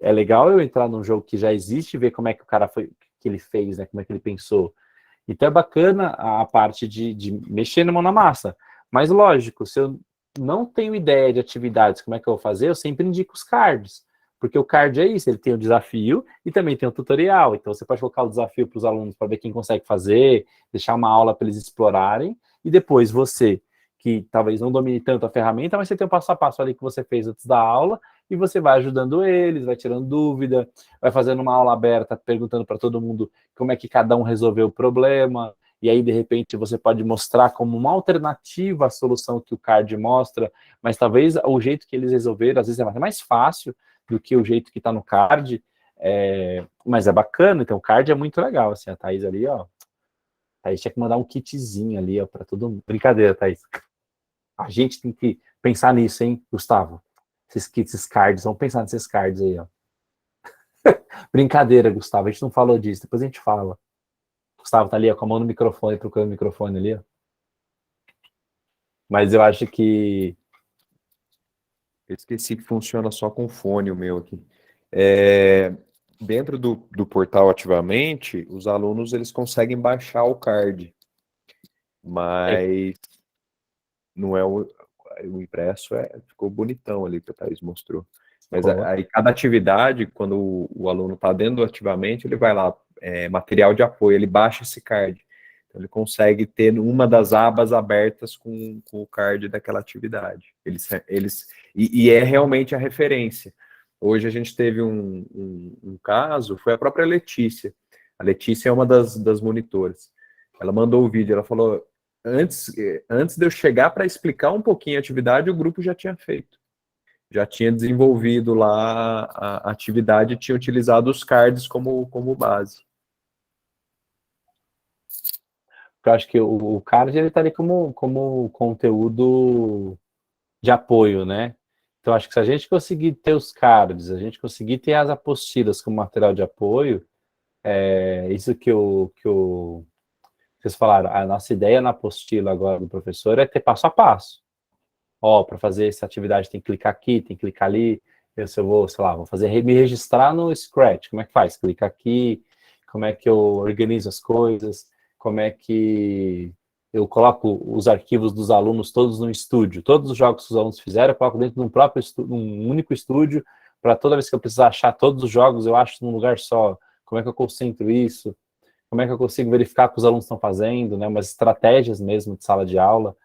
é legal eu entrar num jogo que já existe e ver como é que o cara foi, que ele fez, né? Como é que ele pensou. Então é bacana a parte de mexer na mão na massa. Mas lógico, se eu não tenho ideia de atividades, como é que eu vou fazer, eu sempre indico os cards. Porque o card é isso, ele tem o desafio e também tem o tutorial. Então você pode colocar o desafio para os alunos para ver quem consegue fazer, deixar uma aula para eles explorarem, e depois você, que talvez não domine tanto a ferramenta, mas você tem o passo a passo ali que você fez antes da aula, e você vai ajudando eles, vai tirando dúvida, vai fazendo uma aula aberta, perguntando para todo mundo como é que cada um resolveu o problema, e aí, de repente, você pode mostrar como uma alternativa à solução que o card mostra, mas talvez o jeito que eles resolveram, às vezes é mais fácil do que o jeito que está no card, mas é bacana, então o card é muito legal, assim, a Thaís ali, ó, a Thaís tinha que mandar um kitzinho ali, ó, para todo mundo. Brincadeira, Thaís. A gente tem que pensar nisso, hein, Gustavo? Esses kits, esses cards, vamos pensar nesses cards aí, ó. Brincadeira, Gustavo, a gente não falou disso, depois a gente fala. Gustavo tá ali, ó, com a mão no microfone, procurando o microfone ali, ó. Mas eu acho que... Eu esqueci que funciona só com fone o meu aqui. Dentro do portal Ativamente, os alunos eles conseguem baixar o card, mas não é o impresso, ficou bonitão ali que a Thaís mostrou. Mas aí cada atividade, quando o aluno está dentro do Ativamente, ele vai lá, material de apoio, ele baixa esse card. Então ele consegue ter uma das abas abertas com o card daquela atividade. E é realmente a referência. Hoje a gente teve um caso, foi a própria Letícia. A Letícia é uma das monitoras. Ela mandou o vídeo, ela falou, antes de eu chegar para explicar um pouquinho a atividade, o grupo já tinha feito. Já tinha desenvolvido lá a atividade e tinha utilizado os cards como base. Eu acho que o card ele tá ali como conteúdo de apoio, né? Então, acho que se a gente conseguir ter os cards, a gente conseguir ter as apostilas como material de apoio, isso que vocês falaram, a nossa ideia na apostila agora do professor é ter passo a passo. Ó, para fazer essa atividade tem que clicar aqui, tem que clicar ali. Se eu vou, sei lá, me registrar no Scratch, como é que faz? Clica aqui, como é que eu organizo as coisas, como é que eu coloco os arquivos dos alunos todos no estúdio. Todos os jogos que os alunos fizeram, eu coloco dentro de um único estúdio, para toda vez que eu precisar achar todos os jogos, eu acho num lugar só. Como é que eu concentro isso? Como é que eu consigo verificar o que os alunos estão fazendo, né? Umas estratégias mesmo de sala de aula.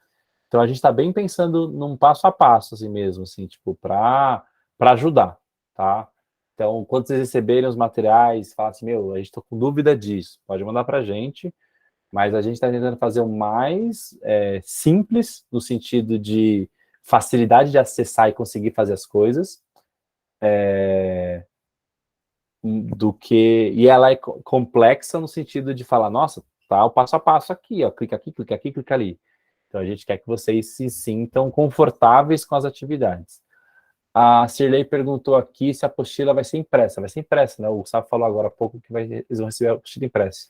Então, a gente está bem pensando num passo a passo, assim mesmo, assim, tipo, para ajudar, tá? Então, quando vocês receberem os materiais, fala assim, a gente está com dúvida disso, pode mandar para a gente, mas a gente está tentando fazer o mais simples, no sentido de facilidade de acessar e conseguir fazer as coisas, e ela é complexa no sentido de falar, nossa, tá o passo a passo aqui, ó, clica aqui, clica aqui, clica ali. Então, a gente quer que vocês se sintam confortáveis com as atividades. A Cirlei perguntou aqui se a apostila vai ser impressa. Vai ser impressa, né? O Gustavo falou agora há pouco que eles vão receber a apostila impressa.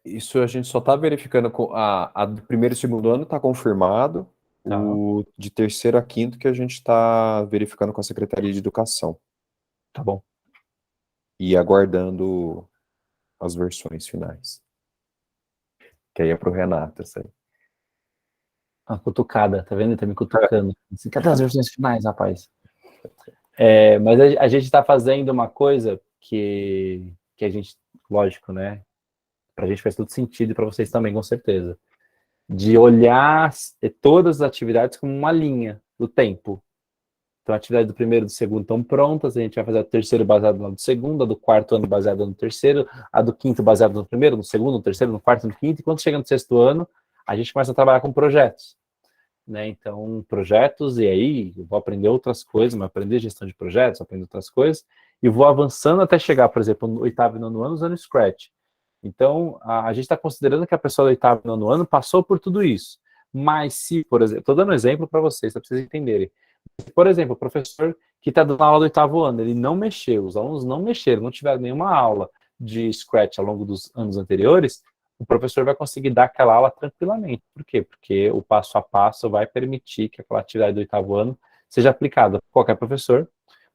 Isso a gente só está verificando, a do primeiro e segundo ano está confirmado, Tá. o de terceiro a quinto que a gente está verificando com a Secretaria de Educação. Tá bom. E aguardando as versões finais. Que aí é para o Renato, essa aí. A cutucada, tá vendo? Ele tá me cutucando. Assim, cadê as versões finais, rapaz? Mas a gente está fazendo uma coisa que a gente, lógico, né? Pra gente faz todo sentido e para vocês também, com certeza. De olhar todas as atividades como uma linha do tempo. Então, a atividade do primeiro e do segundo estão prontas, a gente vai fazer a terceira baseada no segundo, a do quarto ano baseada no terceiro, a do quinto baseada no primeiro, no segundo, no terceiro, no quarto, no quinto, e quando chega no sexto ano, a gente começa a trabalhar com projetos, né? Então, projetos, e aí eu vou aprender outras coisas, vou aprender gestão de projetos, aprender outras coisas, e vou avançando até chegar, por exemplo, no oitavo e nono ano usando Scratch. Então, a gente está considerando que a pessoa do oitavo e nono ano passou por tudo isso. Mas se, por exemplo, estou dando um exemplo para vocês, para vocês entenderem. Por exemplo, o professor que está dando aula do oitavo ano, ele não mexeu, os alunos não mexeram, não tiveram nenhuma aula de Scratch ao longo dos anos anteriores, o professor vai conseguir dar aquela aula tranquilamente. Por quê? Porque o passo a passo vai permitir que aquela atividade do oitavo ano seja aplicada por qualquer professor,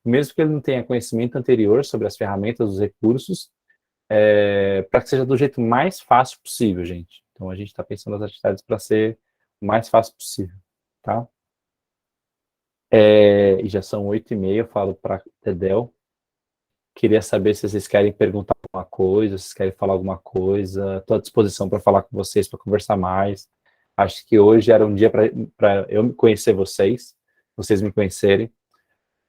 mesmo que ele não tenha conhecimento anterior sobre as ferramentas, os recursos, para que seja do jeito mais fácil possível, gente. Então, a gente está pensando nas atividades para ser o mais fácil possível, tá? E já são 8h30, eu falo para Tedel. Queria saber se vocês querem perguntar alguma coisa, se vocês querem falar alguma coisa. Estou à disposição para falar com vocês, para conversar mais. Acho que hoje era um dia para eu conhecer vocês me conhecerem,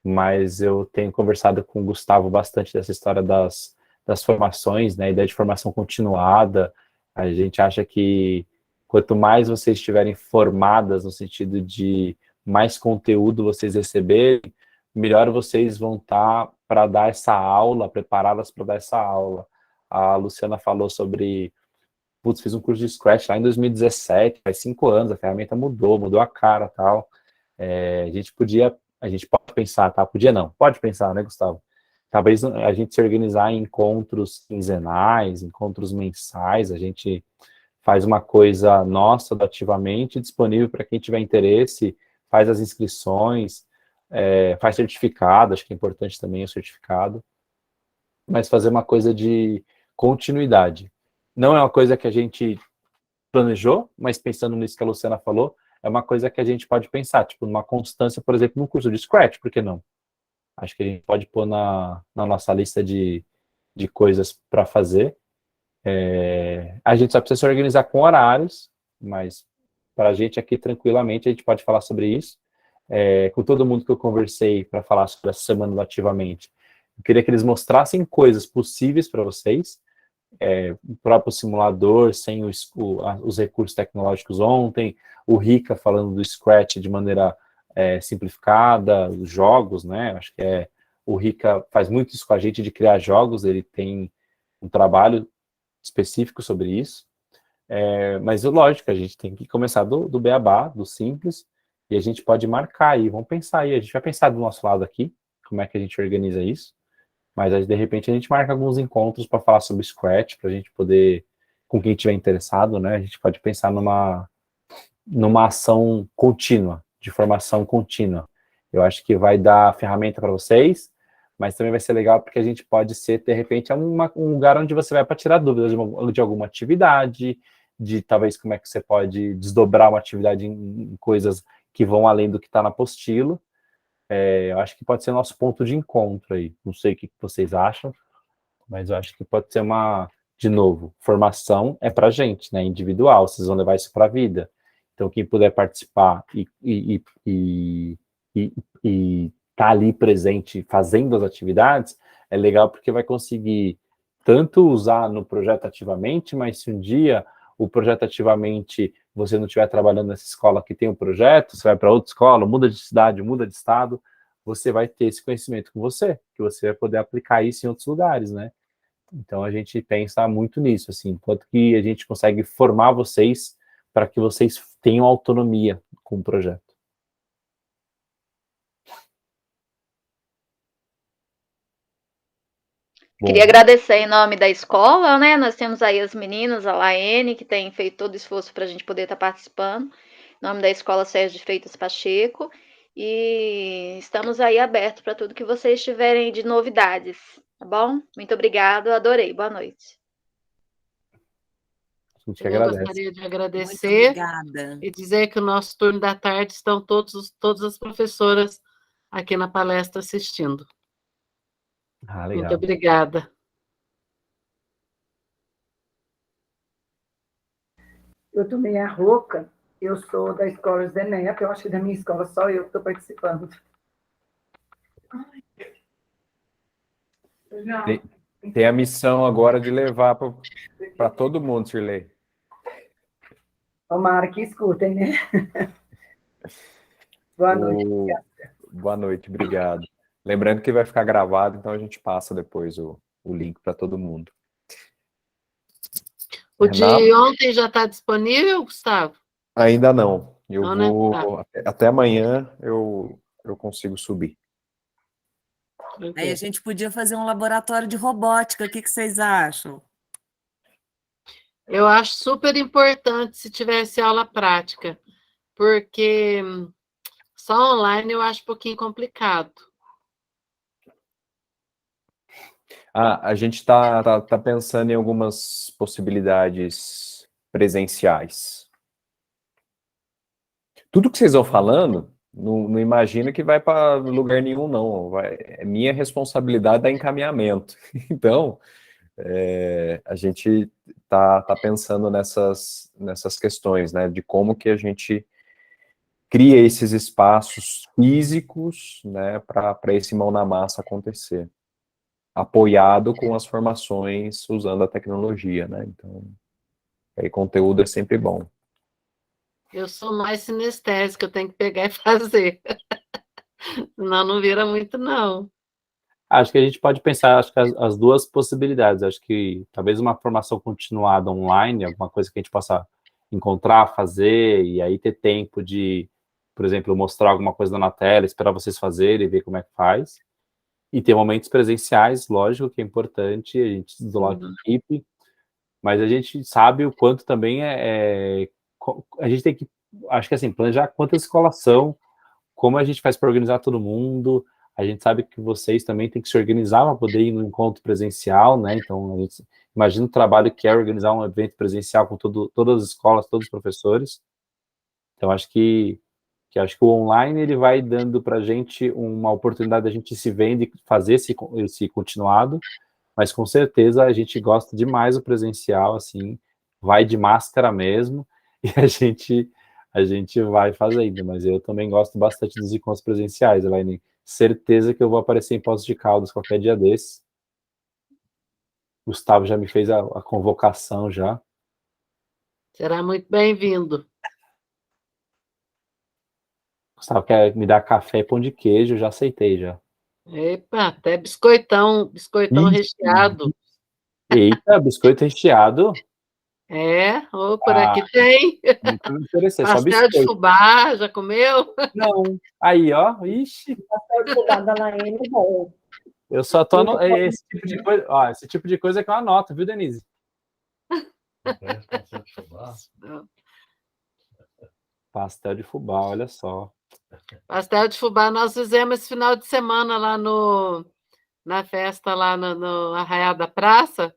mas eu tenho conversado com o Gustavo bastante dessa história das formações, né, ideia de formação continuada. A gente acha que quanto mais vocês estiverem formadas no sentido de mais conteúdo vocês receberem, melhor vocês vão estar para dar essa aula, preparadas para dar essa aula. A Luciana falou sobre, putz, fiz um curso de Scratch lá em 2017, faz 5 anos, a ferramenta mudou a cara, tal. A gente pode pensar, tá? Podia não, pode pensar, né, Gustavo? Talvez a gente se organizar em encontros quinzenais, encontros mensais, a gente faz uma coisa nossa, ativamente, disponível para quem tiver interesse, faz as inscrições, faz certificado, acho que é importante também o certificado, mas fazer uma coisa de continuidade. Não é uma coisa que a gente planejou, mas pensando nisso que a Luciana falou, é uma coisa que a gente pode pensar, tipo, numa constância, por exemplo, no curso de Scratch, por que não? Acho que a gente pode pôr na nossa lista de coisas para fazer. A gente só precisa se organizar com horários, mas para a gente aqui, tranquilamente, a gente pode falar sobre isso. Com todo mundo que eu conversei para falar sobre essa semana do Ativamente, eu queria que eles mostrassem coisas possíveis para vocês, o próprio simulador, sem os recursos tecnológicos ontem, o Rica falando do Scratch de maneira simplificada, os jogos, né? Acho que o Rica faz muito isso com a gente de criar jogos, ele tem um trabalho específico sobre isso. Mas, lógico, a gente tem que começar do beabá, do simples, e a gente pode marcar aí, vamos pensar aí, a gente vai pensar do nosso lado aqui, como é que a gente organiza isso, mas aí, de repente a gente marca alguns encontros para falar sobre Scratch, para a gente poder, com quem estiver interessado, né, a gente pode pensar numa ação contínua, de formação contínua. Eu acho que vai dar ferramenta para vocês, mas também vai ser legal porque a gente pode ser, de repente, um lugar onde você vai para tirar dúvidas de alguma atividade, de talvez como é que você pode desdobrar uma atividade em coisas que vão além do que está na apostila. Eu acho que pode ser nosso ponto de encontro aí. Não sei o que vocês acham, mas eu acho que pode ser de novo, formação é para gente, né? Individual, vocês vão levar isso para a vida. Então, quem puder participar e tá ali presente fazendo as atividades, é legal porque vai conseguir tanto usar no projeto ativamente, mas se um dia o projeto ativamente você não estiver trabalhando nessa escola que tem um projeto, você vai para outra escola, muda de cidade, muda de estado, você vai ter esse conhecimento com você, que você vai poder aplicar isso em outros lugares, né? Então a gente pensa muito nisso, assim, quanto que a gente consegue formar vocês para que vocês tenham autonomia com o projeto. Queria agradecer em nome da escola, né? Nós temos aí as meninas, a Laene, que tem feito todo o esforço para a gente poder estar participando, em nome da Escola Sérgio de Freitas Pacheco, e estamos aí abertos para tudo que vocês tiverem de novidades, tá bom? Muito obrigada, adorei, boa noite. A gente Eu agradece. gostaria de Muito agradecer obrigada. e dizer que o nosso turno da tarde estão todas as professoras aqui na palestra assistindo. Legal. Muito obrigada. Eu tomei a Roca, eu sou da escola Zenep, eu acho que da minha escola só eu que estou participando. Não. Tem a missão agora de levar para todo mundo, Shirley. Tomara que escutem, né? Boa noite. Boa noite, obrigado. Lembrando que vai ficar gravado, então a gente passa depois o link para todo mundo. O de ontem já está disponível, Gustavo? Ainda não. Eu Não, né? vou. Até amanhã eu consigo subir. Aí a gente podia fazer um laboratório de robótica, o que vocês acham? Eu acho super importante se tivesse aula prática, porque só online eu acho um pouquinho complicado. A gente está pensando em algumas possibilidades presenciais. Tudo que vocês vão falando, não imagina que vai para lugar nenhum, não. É minha responsabilidade dar encaminhamento. Então, a gente está pensando nessas questões, né? De como que a gente cria esses espaços físicos, né? Para esse mão na massa acontecer. Apoiado com as formações usando a tecnologia, né? Então, aí conteúdo é sempre bom. Eu sou mais sinestésica, eu tenho que pegar e fazer. Senão não vira muito, não. Acho que a gente pode pensar, acho que as duas possibilidades. Acho que talvez uma formação continuada online, alguma coisa que a gente possa encontrar, fazer, e aí ter tempo de, por exemplo, mostrar alguma coisa na tela, esperar vocês fazerem, ver como é que faz. E ter momentos presenciais, lógico que é importante, a gente se desloca em equipe, mas a gente sabe o quanto também a gente tem que, acho que assim, planejar quantas escolas são, como a gente faz para organizar todo mundo. A gente sabe que vocês também têm que se organizar para poder ir no encontro presencial, né? Então, a gente imagina o trabalho que é organizar um evento presencial com todas as escolas, todos os professores. Então, acho que o online ele vai dando para a gente uma oportunidade da gente se vender e fazer esse continuado, mas com certeza a gente gosta demais do presencial, assim, vai de máscara mesmo, e a gente vai fazendo, mas eu também gosto bastante dos encontros presenciais, Elaine. Certeza que eu vou aparecer em Poços de Caldas qualquer dia desses. Gustavo já me fez a convocação já. Será muito bem-vindo. Gustavo quer me dar café e pão de queijo, já aceitei já. Epa, até biscoitão recheado. Eita, biscoito recheado. Por aqui tem. Nunca me interessei, só Pastel de biscoito. fubá, já comeu? Não. Aí, ó, ixi. Pastel de fubá da Laene é bom. Eu só tô esse tipo de coisa, ó, esse tipo de coisa que eu anoto, viu, Denise? Pastel de fubá, olha só. Pastel de fubá nós fizemos esse final de semana lá na festa lá no Arraial da Praça.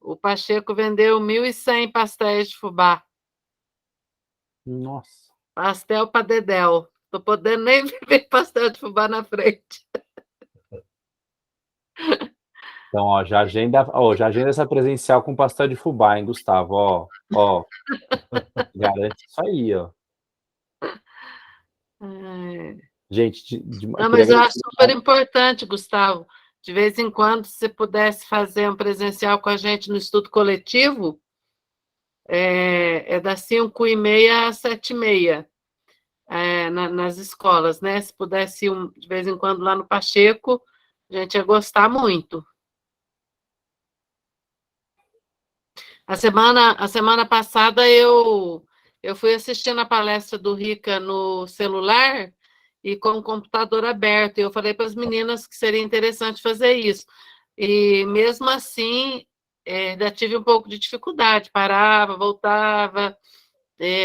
O Pacheco vendeu 1.100 pastéis de fubá. Nossa. Pastel para dedéu. Tô podendo nem ver pastel de fubá na frente. Então, ó, já agenda essa presencial com pastel de fubá, hein, Gustavo? Ó. Garante isso aí, ó. Gente, não, mas eu acho super importante, Gustavo. De vez em quando, se você pudesse fazer um presencial com a gente no estudo coletivo, das 5h30 às 7h30, nas escolas, né? Se pudesse ir de vez em quando lá no Pacheco, a gente ia gostar muito. A semana passada eu fui assistindo a palestra do Rica no celular e com o computador aberto. E eu falei para as meninas que seria interessante fazer isso. E mesmo assim, ainda tive um pouco de dificuldade, parava, voltava,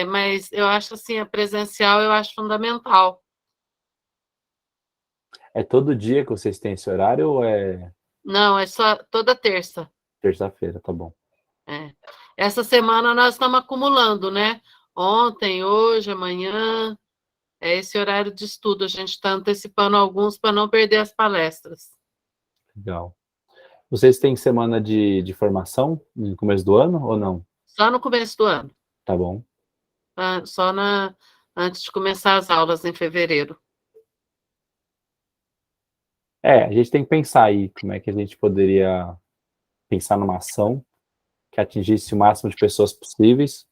mas eu acho assim, a presencial eu acho fundamental. É todo dia que vocês têm esse horário ou é... Não, é só toda terça. Terça-feira, tá bom. Essa semana nós estamos acumulando, né? Ontem, hoje, amanhã, é esse horário de estudo. A gente está antecipando alguns para não perder as palestras. Legal. Vocês têm semana de formação no começo do ano ou não? Só no começo do ano. Tá bom. Só antes de começar as aulas em fevereiro. A gente tem que pensar aí como é que a gente poderia pensar numa ação que atingisse o máximo de pessoas possíveis.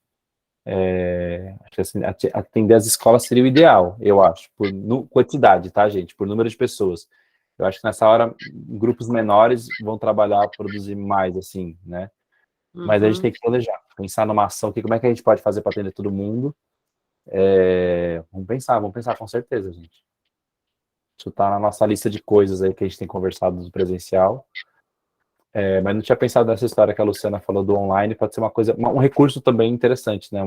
Acho que assim, atender as escolas seria o ideal, eu acho, por quantidade, tá, gente? Por número de pessoas. Eu acho que nessa hora, grupos menores vão trabalhar, produzir mais, assim, né? Mas a gente tem que planejar, pensar numa ação que como é que a gente pode fazer para atender todo mundo. Vamos pensar com certeza, gente. Isso tá na nossa lista de coisas aí que a gente tem conversado no presencial. Mas não tinha pensado nessa história que a Luciana falou do online, pode ser uma coisa, um recurso também interessante, né?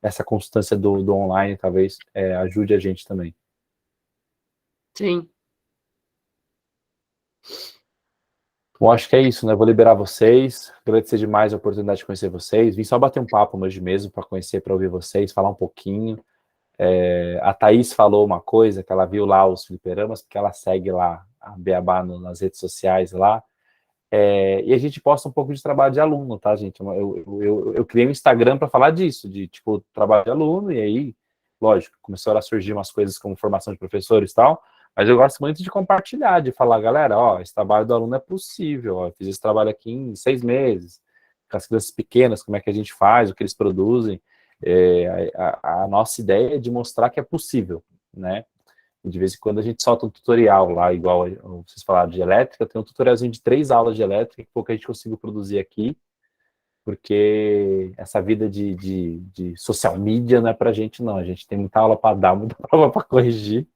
Essa constância do online talvez ajude a gente também. Sim. Bom, acho que é isso, né? Vou liberar vocês, agradecer demais a oportunidade de conhecer vocês. Vim só bater um papo hoje mesmo para conhecer, para ouvir vocês, falar um pouquinho. A Thaís falou uma coisa, que ela viu lá os fliperamas, porque ela segue lá a Beabá nas redes sociais lá. E a gente posta um pouco de trabalho de aluno, tá, gente? Eu criei um Instagram para falar disso, de, tipo, trabalho de aluno, e aí, lógico, começaram a surgir umas coisas como formação de professores e tal, mas eu gosto muito de compartilhar, de falar, galera, ó, esse trabalho do aluno é possível, ó, eu fiz esse trabalho aqui em 6 meses, com as crianças pequenas, como é que a gente faz, o que eles produzem. A nossa ideia é de mostrar que é possível, né? E de vez em quando a gente solta um tutorial lá, igual vocês falaram de elétrica, tem um tutorialzinho de 3 aulas de elétrica, que pouco a gente conseguiu produzir aqui, porque essa vida de social media não é pra gente, não. A gente tem muita aula para dar, muita prova para corrigir.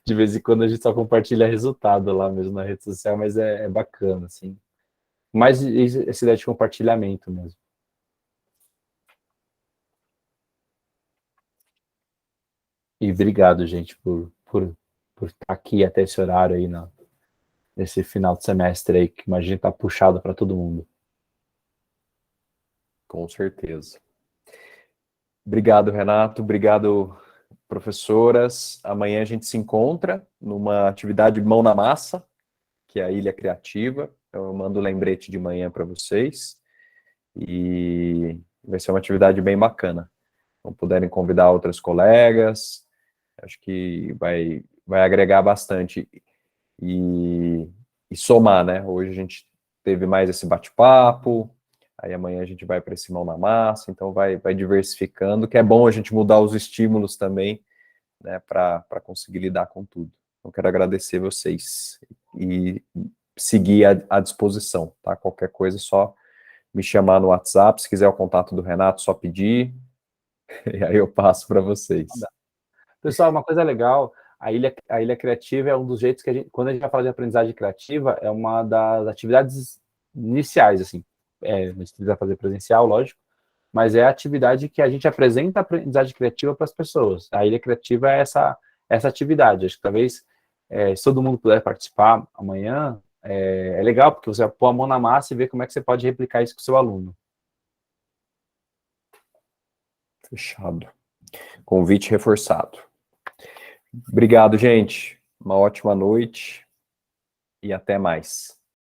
De vez em quando a gente só compartilha resultado lá mesmo na rede social, mas é bacana, assim. Mas essa ideia de compartilhamento mesmo. E obrigado, gente, por estar aqui até esse horário aí nesse final de semestre aí, que imagina tá puxado para todo mundo. Com certeza. Obrigado, Renato. Obrigado, professoras. Amanhã a gente se encontra numa atividade mão na massa, que é a Ilha Criativa. Eu mando um lembrete de manhã para vocês. E vai ser uma atividade bem bacana. Então, puderem convidar outras colegas, acho que vai agregar bastante e somar, né? Hoje a gente teve mais esse bate-papo, aí amanhã a gente vai para esse mão na massa, então vai diversificando, que é bom a gente mudar os estímulos também, né, para conseguir lidar com tudo. Então, quero agradecer vocês e seguir à disposição, tá? Qualquer coisa, só me chamar no WhatsApp, se quiser o contato do Renato, só pedir, e aí eu passo para vocês. Pessoal, uma coisa legal, a ilha criativa é um dos jeitos que quando a gente vai falar de aprendizagem criativa, é uma das atividades iniciais, assim, a gente precisa fazer presencial, lógico, mas é a atividade que a gente apresenta a aprendizagem criativa para as pessoas. A ilha criativa é essa atividade. Acho que talvez, se todo mundo puder participar amanhã, é legal, porque você vai pôr a mão na massa e ver como é que você pode replicar isso com o seu aluno. Fechado. Convite reforçado. Obrigado, gente. Uma ótima noite e até mais.